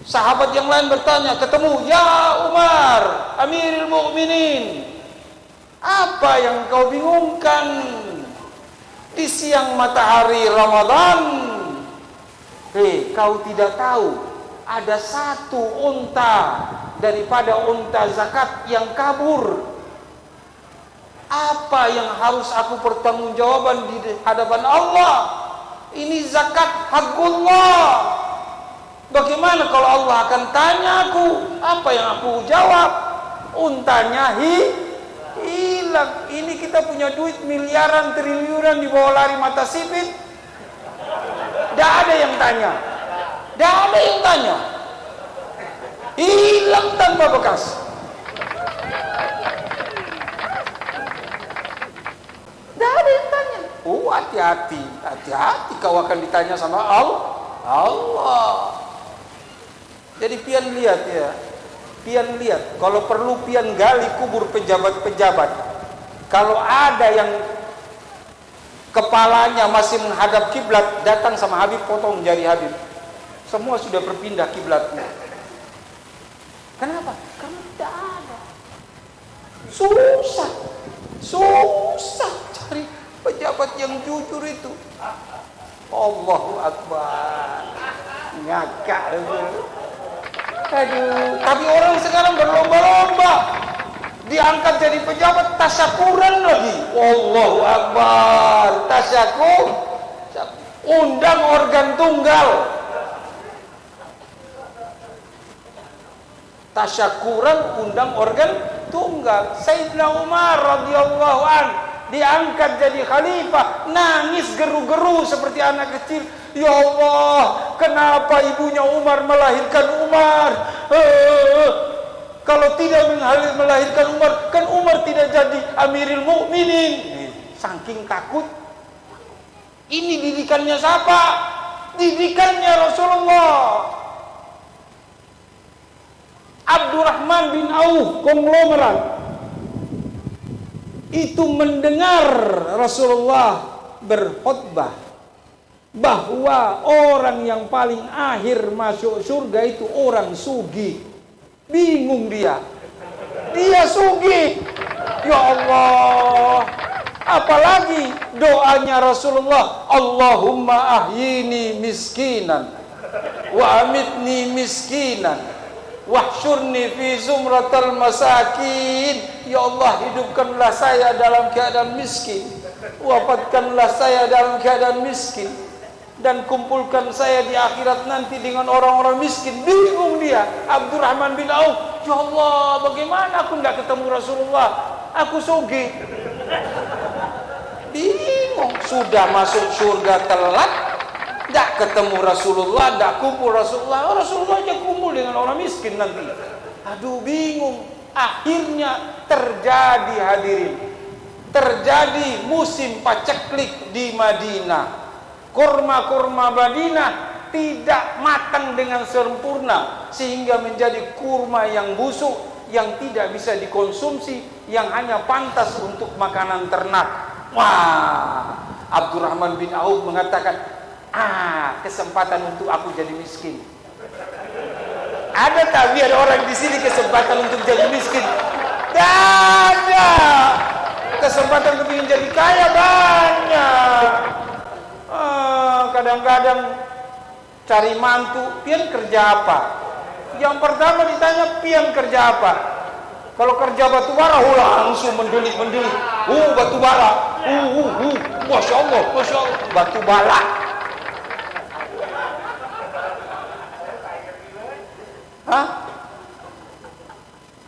Sahabat yang lain bertanya, ketemu, "Ya Umar, Amirul Mukminin, apa yang kau bingungkan di siang matahari Ramadan? Kau tidak tahu ada satu unta daripada unta zakat yang kabur. Apa yang harus aku pertanggungjawaban di hadapan Allah? Ini zakat hakullah. Bagaimana kalau Allah akan tanya aku? Apa yang aku jawab? Untanya hilang. Ini kita punya duit miliaran, triliunan di bawah lari mata sipit. Tidak ada yang tanya. Tidak ada yang tanya. Hilang tanpa bekas. Tidak ada yang tanya. Oh, hati-hati. Hati-hati kau akan ditanya sama Allah. Jadi pian lihat ya. Pian lihat, kalau perlu pian gali kubur pejabat-pejabat. Kalau ada yang kepalanya masih menghadap kiblat, datang sama Habib, potong jari Habib. Semua sudah berpindah kiblatnya. Kenapa? Karena tidak ada. Susah cari pejabat yang jujur itu. Allahu Akbar. Ngakak. Aduh, tapi orang sekarang berlomba-lomba diangkat jadi pejabat, tasyakuran lagi. Allahu Akbar. Tasyakur, undang organ tunggal. tasyakuran undang organ tunggal. Sayyidina Umar radhiyallahu an diangkat jadi khalifah, nangis geru-geru seperti anak kecil. Ya Allah, kenapa ibunya Umar melahirkan Umar? Kalau tidak melahirkan Umar, kan Umar tidak jadi Amirul Mukminin. Saking takut. Ini didikannya siapa? Didikannya Rasulullah. Abdurrahman bin Auf, konglomerat, itu mendengar Rasulullah berkhutbah bahwa orang yang paling akhir masuk surga itu orang sugih. Bingung dia sugih. Ya Allah, apalagi doanya Rasulullah, Allahumma ahyini miskinan wa amitni miskinan wahsyurni fi zumratal masakin. Ya Allah, hidupkanlah saya dalam keadaan miskin, wafatkanlah saya dalam keadaan miskin, dan kumpulkan saya di akhirat nanti dengan orang-orang miskin. Bingung dia, Abdurrahman bin Auf. Ya Allah, bagaimana aku tidak ketemu Rasulullah? Aku sugih. Bingung, sudah masuk surga telat, tidak ketemu Rasulullah, tidak kumpul Rasulullah. Rasulullah aja kumpul dengan orang miskin nanti. Aduh, bingung. Akhirnya terjadi, hadirin, terjadi musim paceklik di Madinah. Kurma-kurma Madinah tidak matang dengan sempurna, sehingga menjadi kurma yang busuk, yang tidak bisa dikonsumsi, yang hanya pantas untuk makanan ternak. Wah, Abdurrahman bin Auf mengatakan, kesempatan untuk aku jadi miskin. Ada tak biar orang di sini kesempatan untuk jadi miskin? Tidak ada. Kesempatan untuk jadi kaya banyak. Kadang-kadang cari mantu, pian kerja apa? Yang pertama ditanya, pian kerja apa? Kalau kerja batu bara, langsung mendelik-mendelik. Batu bara. Masya Allah, batu bara.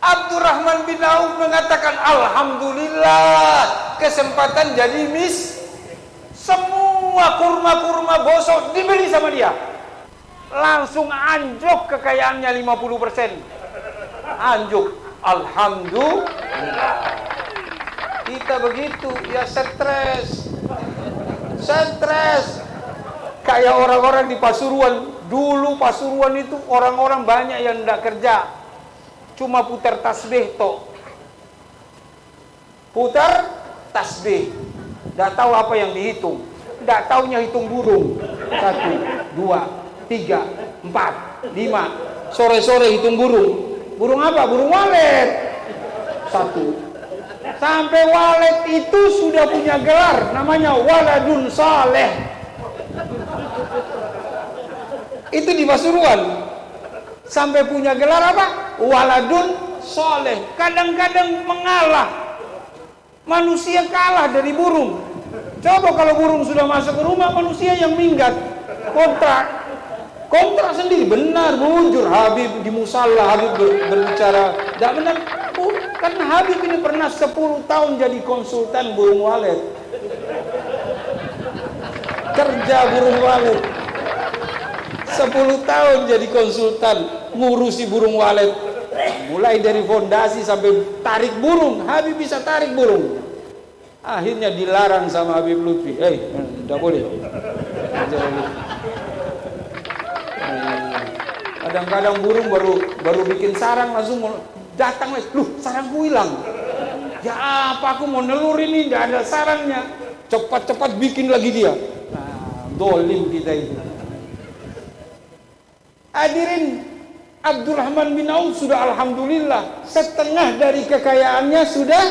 Abdurrahman bin Auf mengatakan, alhamdulillah, kesempatan jadi semua kurma-kurma bosok dibeli sama dia. Langsung anjlok kekayaannya 50%. Anjlok. Alhamdulillah. Kita begitu, ya stres. Kayak orang-orang di Pasuruan. Dulu Pasuruan itu orang-orang banyak yang tidak kerja, cuma putar tasbih tok. Putar tasbih, tidak tahu apa yang dihitung. Tidak taunya hitung burung. 1, 2, 3, 4, 5. Sore-sore hitung burung. Burung apa? Burung walet. 1. Sampai walet itu sudah punya gelar, namanya waladun saleh. Itu di Pasuruan. Sampai punya gelar apa? Waladun saleh. Kadang-kadang mengalah. Manusia kalah dari burung. Coba kalau burung sudah masuk ke rumah, manusia yang minggat. Kontrak sendiri. Benar, bujur Habib di musalla, Habib berbicara tidak benar. Karena Habib ini pernah 10 tahun jadi konsultan burung walet. Kerja burung walet 10 tahun jadi konsultan ngurusi burung walet, mulai dari fondasi sampai tarik burung. Habib bisa tarik burung. Akhirnya dilarang sama Habib Lutfi. Tidak boleh. Kadang-kadang burung baru bikin sarang langsung datang, sarangku hilang. Ya apa, aku mau nelur ini, tidak ada sarangnya. Cepat-cepat bikin lagi dia. Dolim kita itu. Hadirin, Abdurrahman bin Auf sudah alhamdulillah setengah dari kekayaannya sudah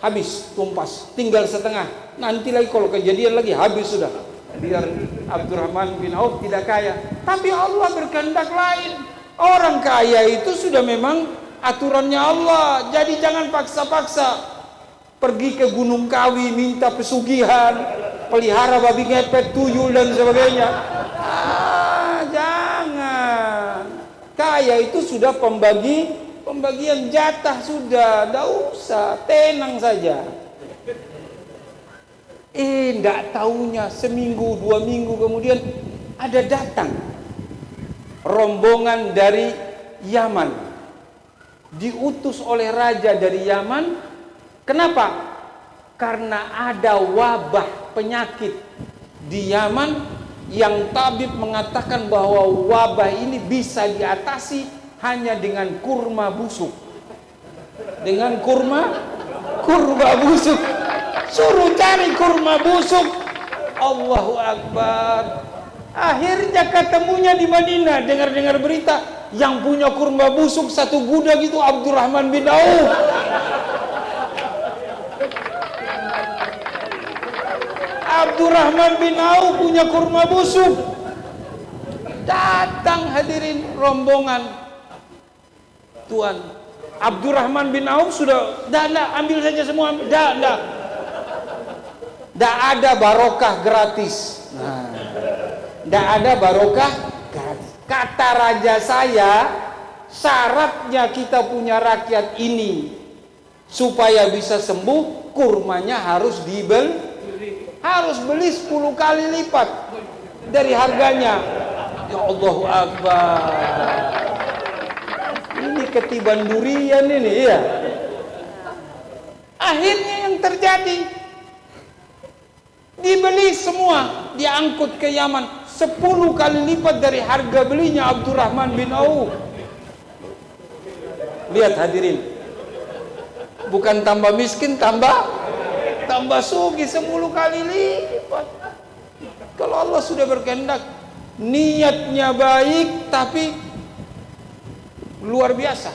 habis, tumpas, tinggal setengah. Nanti lagi kalau kejadian lagi habis sudah. Biar Abdurrahman bin Auf tidak kaya. Tapi Allah berkehendak lain. Orang kaya itu sudah memang aturannya Allah. Jadi jangan paksa-paksa. Pergi ke Gunung Kawi minta pesugihan, pelihara babi ngepet, tuyul dan sebagainya. Jangan. kaya itu sudah pembagian jatah sudah, tidak usah, tenang saja. Tidak taunya seminggu 2 minggu kemudian ada datang rombongan dari Yaman, diutus oleh raja dari Yaman. Kenapa? Karena ada wabah penyakit di Yaman yang tabib mengatakan bahwa wabah ini bisa diatasi hanya dengan kurma busuk. Dengan kurma busuk. Suruh cari kurma busuk. Allahu Akbar. Akhirnya ketemunya di Madinah. Dengar-dengar berita, yang punya kurma busuk satu gudang itu Abdurrahman bin Auf. Abdurrahman bin Auf punya kurma busuk. Datang hadirin rombongan. Tuan, Abdurrahman bin Auf sudah, dah, ambil saja semua. Dah ada barokah gratis. Dah ada barokah gratis. Kata raja saya, syaratnya kita punya rakyat ini supaya bisa sembuh, kurmanya harus dibeli. Harus beli 10 kali lipat dari harganya. Ya Allahu Akbar. Ini ketiban durian ini ya. Akhirnya yang terjadi, dibeli semua, diangkut ke Yaman 10 kali lipat dari harga belinya Abdurrahman bin Auf. Lihat hadirin, bukan tambah miskin, tambah sugih 10 kali lipat. Kalau Allah sudah berkehendak, niatnya baik tapi luar biasa.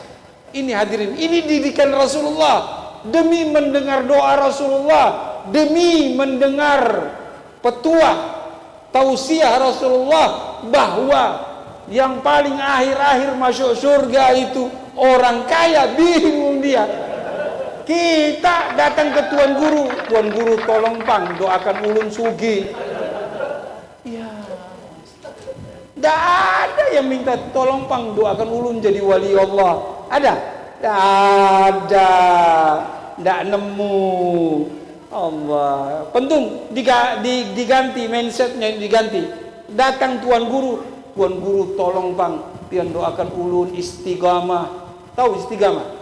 Ini hadirin, ini didikan Rasulullah. Demi mendengar doa Rasulullah, demi mendengar petuah tausiah Rasulullah bahwa yang paling akhir-akhir masuk surga itu orang kaya. Bingung dia. Kita datang ke Tuan Guru tolong pang doakan ulun sugi. Ya, tidak ada yang minta tolong pang doakan ulun jadi wali Allah. Ada? Tidak ada, tidak nemu. Allah, penting diganti mindsetnya, diganti. Datang Tuan Guru tolong pang pian doakan ulun istiqamah. Tahu istiqamah?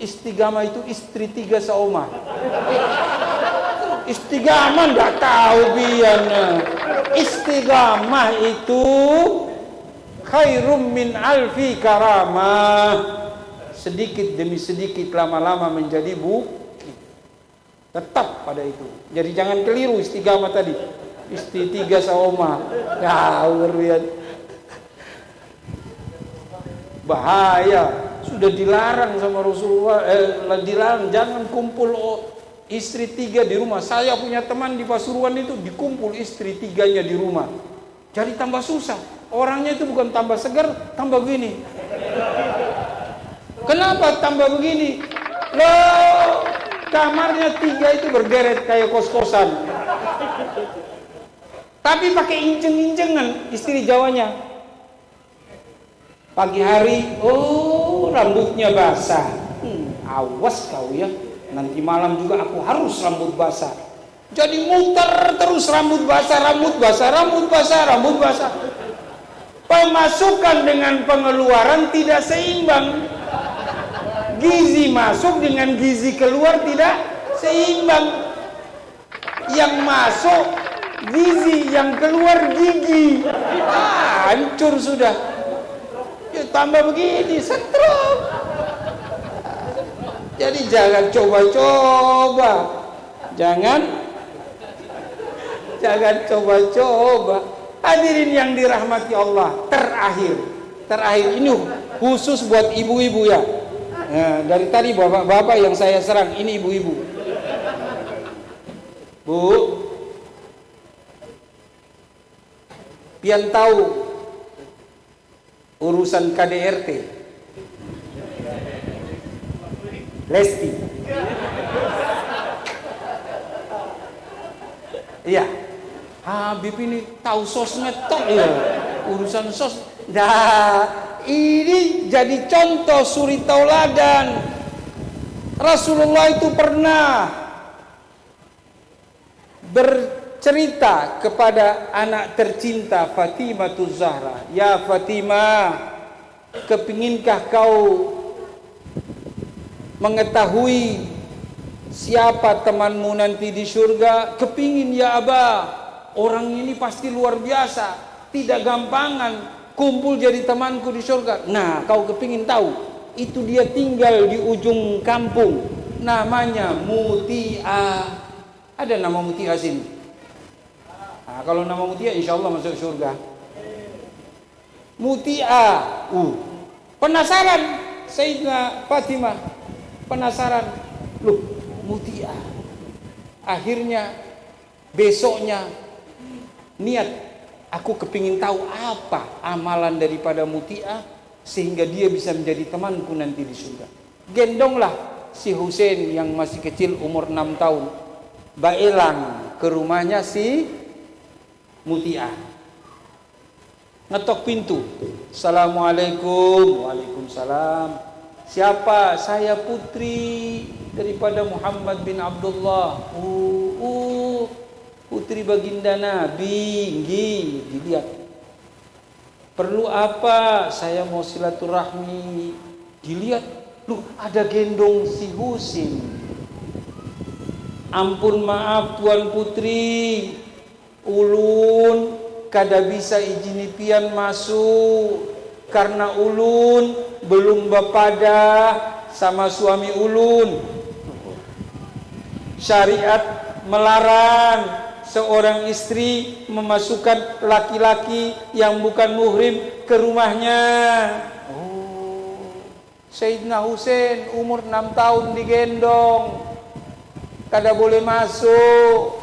Istiqamah itu istri 3 seumah. Istiqamah enggak tahu pian. Istiqamah itu khairum min alfi karamah. Sedikit demi sedikit lama-lama menjadi bukti. Tetap pada itu. Jadi jangan keliru istiqamah tadi. Istri 3 seumah. Ngawur pian. Bahaya. Sudah dilarang sama Rasulullah, dilarang jangan kumpul istri 3 di rumah. Saya punya teman di Pasuruan itu dikumpul istri 3-nya di rumah. Jadi tambah susah. Orangnya itu bukan tambah segar, tambah begini. Kenapa tambah begini? Loh, kamarnya 3 itu berderet kayak kos-kosan. Tapi pakai inceng-incengan istri Jawanya. Pagi hari, rambutnya basah. Awas kau ya, nanti malam juga aku harus rambut basah. Jadi muter terus rambut basah. Pemasukan dengan pengeluaran tidak seimbang. Gizi masuk dengan gizi keluar tidak seimbang. Yang masuk gizi, yang keluar gigi. Hancur sudah. Ya, tambah begini, setrum. Jadi jangan coba-coba. Jangan coba-coba. Hadirin yang dirahmati Allah, terakhir ini khusus buat ibu-ibu ya. Nah, dari tadi bapak-bapak yang saya serang, ini ibu-ibu. Bu, pian tahu urusan KDRT Lesti. Iya, Habib ini tahu sosmed tok ya, urusan sos. Dah, ini jadi contoh suri tauladan. Rasulullah itu pernah bercerita kepada anak tercinta Fatimah Zahra, "Ya Fatimah, kepinginkah kau mengetahui siapa temanmu nanti di surga?" "Kepingin ya Abah. Orang ini pasti luar biasa, tidak gampangan kumpul jadi temanku di surga." "Nah, kau kepingin tahu? Itu dia tinggal di ujung kampung, namanya Mutia." Ada nama Mutia sini? Nah, kalau nama Mutia insya Allah masuk surga. Mutia. Penasaran Sayyidina Fatimah, penasaran. Loh, Mutia. Akhirnya besoknya niat, aku kepingin tahu apa amalan daripada Mutia sehingga dia bisa menjadi temanku nanti di surga. Gendonglah si Husain yang masih kecil umur 6 tahun, baelang ke rumahnya si Mutia. Ngetok pintu. "Assalamualaikum." "Waalaikumsalam." "Siapa?" "Saya putri daripada Muhammad bin Abdullah." Putri baginda Nabi." Nggih, dilihat. "Perlu apa?" "Saya mau silaturahmi." Dilihat, loh ada gendong si Husin. "Ampun maaf Tuan Putri, ulun kada bisa izini pian masuk karena ulun belum bapada sama suami ulun. Syariat melarang seorang istri memasukkan laki-laki yang bukan muhrim ke rumahnya." Sayyidina Husain umur 6 tahun digendong, kada boleh masuk.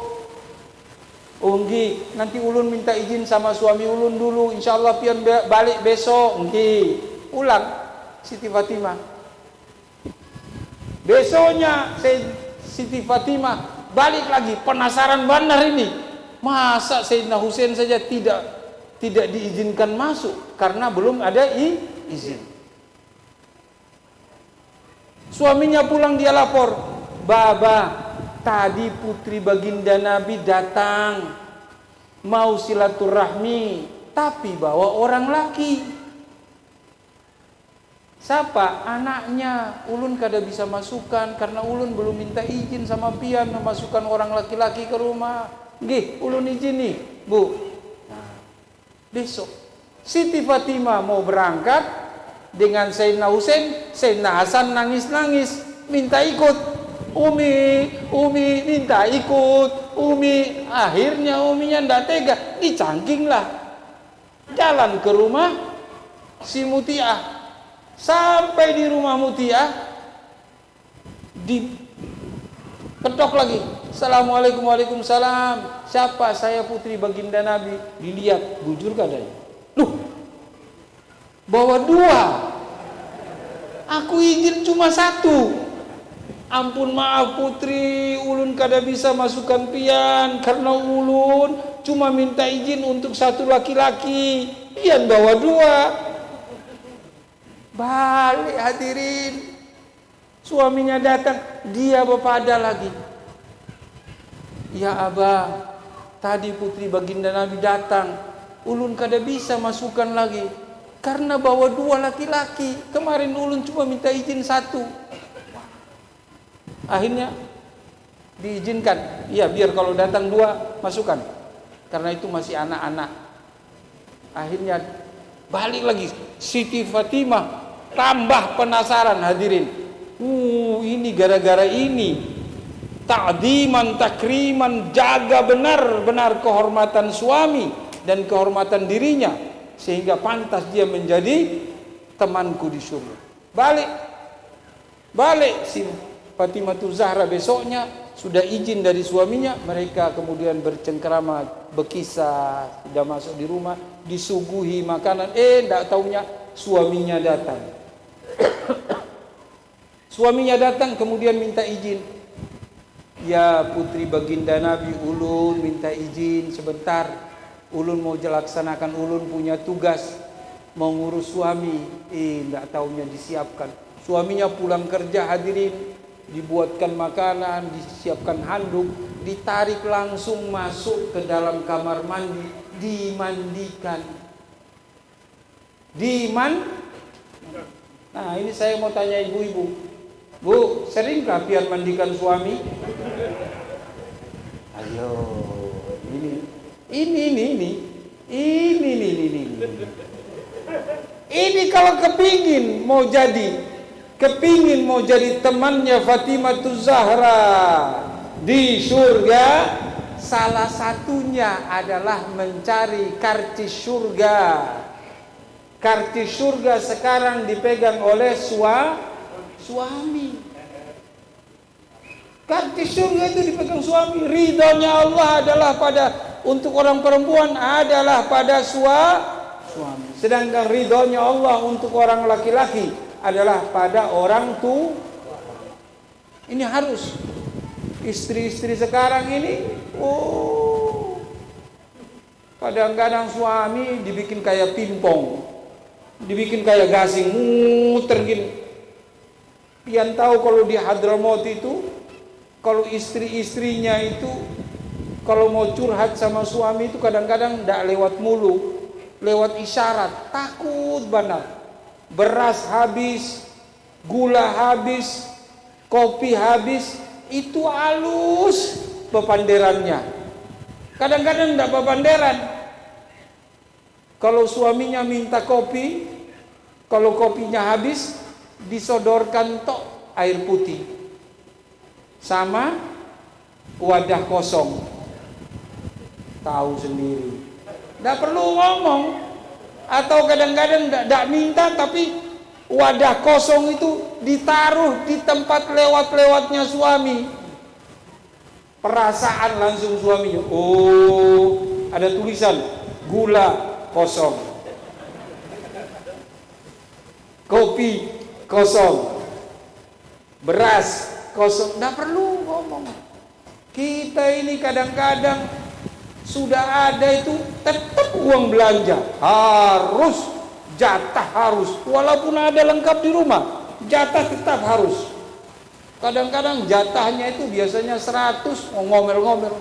"Nggih, nanti ulun minta izin sama suami ulun dulu, insyaallah pian balik besok." "Nggih." Ulang Siti Fatimah. Besoknya Siti Fatimah balik lagi, penasaran benar ini. Masa Sayyidina Husain saja tidak diizinkan masuk karena belum ada izin. Suaminya pulang, dia lapor, "Baba, tadi putri baginda Nabi datang mau silaturahmi tapi bawa orang laki." "Siapa?" "Anaknya. Ulun kada bisa masukkan karena ulun belum minta izin sama pian memasukkan orang laki-laki ke rumah." "Nggih, ulun izin nih, Bu." Nah, besok Siti Fatimah mau berangkat dengan Sayyidina Husain. Sayyidina Hasan nangis-nangis minta ikut. Umi minta ikut. Umi." Akhirnya uminya ndak tega, dicangkinglah. Jalan ke rumah si Mutia. Sampai di rumah Mutia diketok lagi. "Assalamualaikum." "Waalaikumsalam." "Siapa?" "Saya putri baginda Nabi." Dilihat, bujur kadanya. "Loh, bawa 2. Aku izin cuma 1. Ampun maaf putri, ulun kada bisa masukkan pian karena ulun cuma minta izin untuk 1 laki-laki. Pian bawa 2. Balik hadirin. Suaminya datang, dia bepada lagi. "Ya Abah, tadi putri baginda Nabi datang, ulun kada bisa masukkan lagi karena bawa 2 laki-laki. Kemarin ulun cuma minta izin 1. Akhirnya diizinkan. "Iya, biar kalau datang 2 masukkan. Karena itu masih anak-anak." Akhirnya balik lagi. Siti Fatimah tambah penasaran hadirin. Ini gara-gara ini ta'diman takriman, jaga benar-benar kehormatan suami dan kehormatan dirinya sehingga pantas dia menjadi temanku di surga. Balik si Fatimah Zahra besoknya sudah izin dari suaminya. Mereka kemudian bercengkerama, berkisah, sudah masuk di rumah, disuguhi makanan. Tidak taunya suaminya datang. Suaminya datang kemudian minta izin. "Ya putri baginda Nabi, ulun minta izin sebentar. Ulun mau laksanakan, ulun punya tugas mau ngurus suami, enggak taunya disiapkan. Suaminya pulang kerja, hadirin, dibuatkan makanan, disiapkan handuk, ditarik langsung masuk ke dalam kamar mandi, dimandikan. Nah, ini saya mau tanya ibu-ibu. Bu, seringkah pian mandikan suami? Ayo, ini kalau kepingin mau jadi temannya Fatimah Zahra di surga, salah satunya adalah mencari karcis surga. Karcis surga sekarang dipegang oleh suami. Karcis surga itu dipegang suami. Ridhonya Allah adalah untuk orang perempuan adalah pada suami. Sedangkan ridhonya Allah untuk orang laki-laki adalah pada orang tua. Ini harus. Istri-istri sekarang ini, kadang-kadang suami dibikin kayak pingpong, dibikin kayak gasing, muter gini. Pian tahu kalau di Hadramaut itu, kalau istri-istrinya itu kalau mau curhat sama suami itu kadang-kadang tidak lewat mulut, lewat isyarat. Takut banget. Beras habis, gula habis, kopi habis, itu halus pepanderannya. Kadang-kadang tidak pepanderan. Kalau suaminya minta kopi, kalau kopinya habis, disodorkan tok air putih sama wadah kosong. Tahu sendiri, tidak perlu ngomong. Atau kadang-kadang tidak minta, tapi wadah kosong itu ditaruh di tempat lewat-lewatnya suami. Perasaan langsung suaminya, ada tulisan gula kosong, kopi kosong, beras kosong. Tidak perlu ngomong. Kita ini kadang-kadang sudah ada itu tetap uang belanja harus, jatah harus, walaupun ada lengkap di rumah, jatah tetap harus. Kadang-kadang jatahnya itu biasanya 100, ngomel-ngomel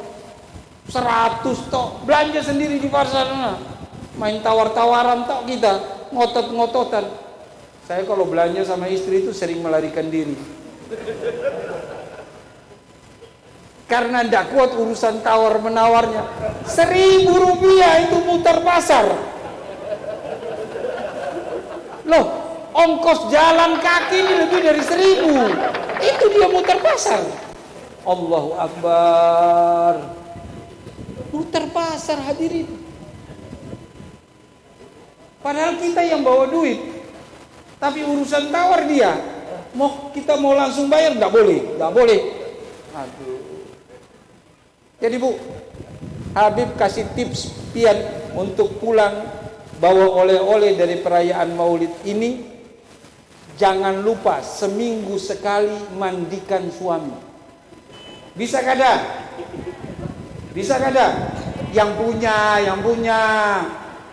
100 tok, belanja sendiri di pasar sana, main tawar-tawaran tok kita, ngotot-ngototan. Saya kalau belanja sama istri itu sering melarikan diri. Karena tidak kuat urusan tawar-menawarnya. 1.000 rupiah itu muter pasar. Loh, ongkos jalan kaki ini lebih dari 1.000. Itu dia muter pasar. Allahu Akbar. Muter pasar, hadirin. Padahal kita yang bawa duit. Tapi urusan tawar dia. Kita mau langsung bayar, tidak boleh. Aduh. Jadi Bu, Habib kasih tips pian untuk pulang bawa oleh-oleh dari perayaan Maulid ini. Jangan lupa seminggu sekali mandikan suami. Bisa kada? Yang punya.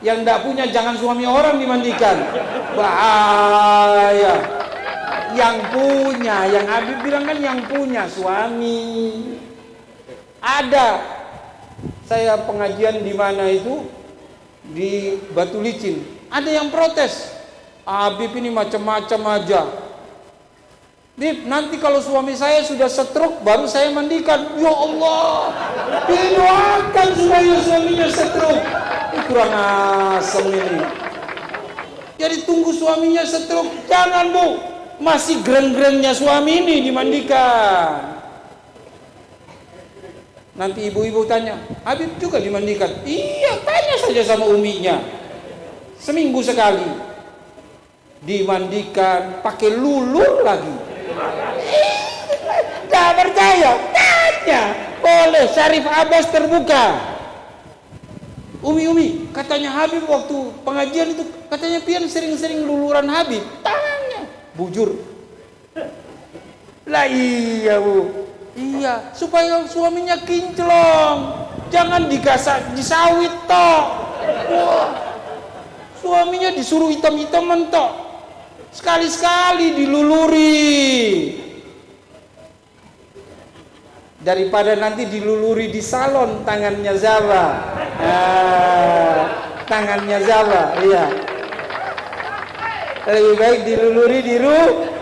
Yang tidak punya jangan suami orang dimandikan. Bahaya. Yang punya, yang Habib bilang kan yang punya suami. Ada saya pengajian di mana itu di Batu Licin, ada yang protes, Habib ini macam-macam aja. Bib, nanti kalau suami saya sudah stroke baru saya mandikan. Ya Allah, doakan supaya suaminya stroke. Kurang asem ini. Jadi tunggu suaminya stroke, jangan Bu, masih gren-grennya suami ini dimandikan. Nanti ibu-ibu tanya, Habib juga dimandikan? Iya, tanya saja sama uminya. Seminggu sekali dimandikan, pakai lulur lagi. Tidak percaya? Tanya. Boleh, Syarif Abbas terbuka. Umi, katanya Habib waktu pengajian itu, katanya pian sering-sering luluran Habib. Tanya. Bujur. Lah iya Bu. Iya, supaya suaminya kinclong. Jangan digasak, disawit toh. Wah. Suaminya disuruh hitam-hitam mentok. Sekali-sekali diluluri. Daripada nanti diluluri di salon tangannya Zaba. Tangannya Zaba, iya. Lebih baik diluluri di rumah.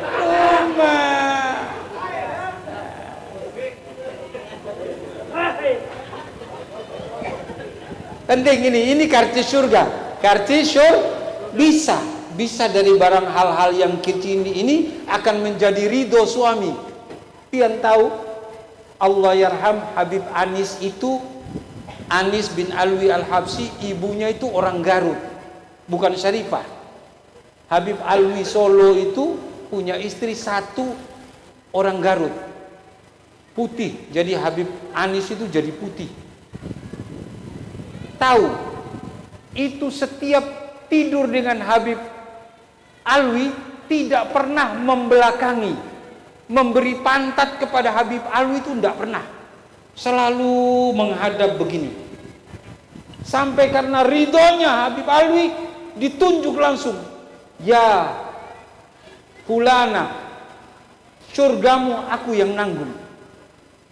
Penting ini karcis surga. Karcis surga bisa dari barang hal-hal yang kecil ini akan menjadi ridho suami. Pian tahu Allah yarham Habib Anis itu, Anis bin Alwi Al-Habsyi, ibunya itu orang Garut, bukan Syarifah. Habib Alwi Solo itu punya istri satu orang Garut, putih. Jadi Habib Anis itu jadi putih. Tahu itu setiap tidur dengan Habib Alwi tidak pernah membelakangi, memberi pantat kepada Habib Alwi itu tidak pernah, selalu menghadap begini. Sampai karena ridhonya Habib Alwi ditunjuk langsung, ya fulana, surgamu aku yang nanggung.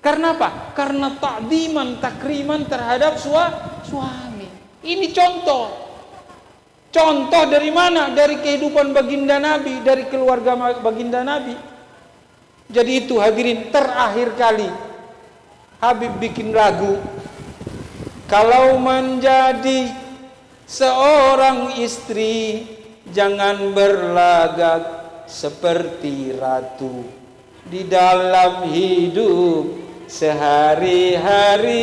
Karena apa? Karena takdiman, takriman terhadap suami. Ini contoh dari mana? Dari kehidupan baginda Nabi, dari keluarga baginda Nabi. Jadi itu hadirin, terakhir kali Habib bikin lagu, kalau menjadi seorang istri jangan berlagak seperti ratu, di dalam hidup sehari-hari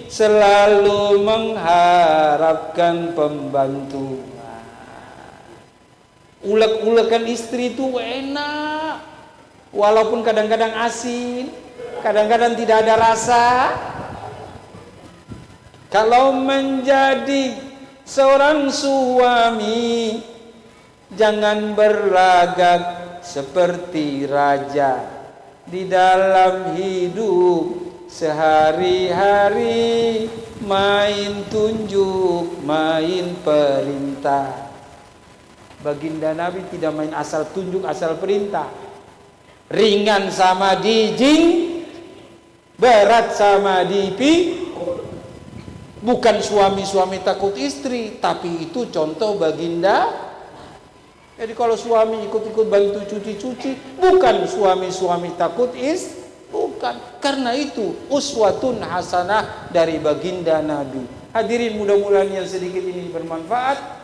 selalu mengharapkan pembantu. Ulek-ulekan istri itu enak, walaupun kadang-kadang asin, kadang-kadang tidak ada rasa. Kalau menjadi seorang suami jangan berlagak seperti raja, di dalam hidup sehari-hari main tunjuk, main perintah. Baginda Nabi tidak main asal tunjuk, asal perintah. Ringan sama dijing, berat sama dipikul. Bukan suami-suami takut istri, tapi itu contoh baginda. Jadi kalau suami ikut-ikut bantu cuci-cuci, bukan suami-suami takut bukan. Karena itu uswatun hasanah dari baginda Nabi. Hadirin, mudah-mudahan yang sedikit ini bermanfaat.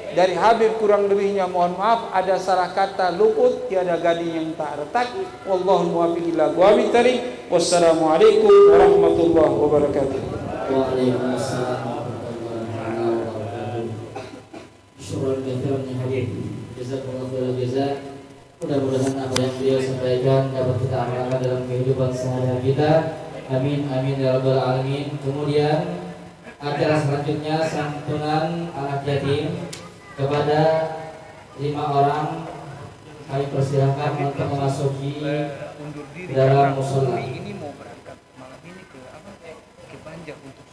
Dari Habib kurang lebihnya mohon maaf, ada salah kata luput, tiada gading yang tak retak. Wallahu muwaffiq ila aqwamit thoriq. Wassalamualaikum warahmatullahi wabarakatuh. Waalaikumsalam warahmatullahi wabarakatuh. Syukran katsiran ya Habib. Jazakumullah khairan jazaa. Mudah-mudahan apa yang beliau sampaikan dapat kita amalkan dalam kehidupan sehari-hari kita. Amin amin ya rabbal alamin. Kemudian acara selanjutnya santunan anak yatim kepada 5 orang. Kami persilahkan untuk memasuki dalam musola. Ini mau berangkat malam ini ke Banjar untuk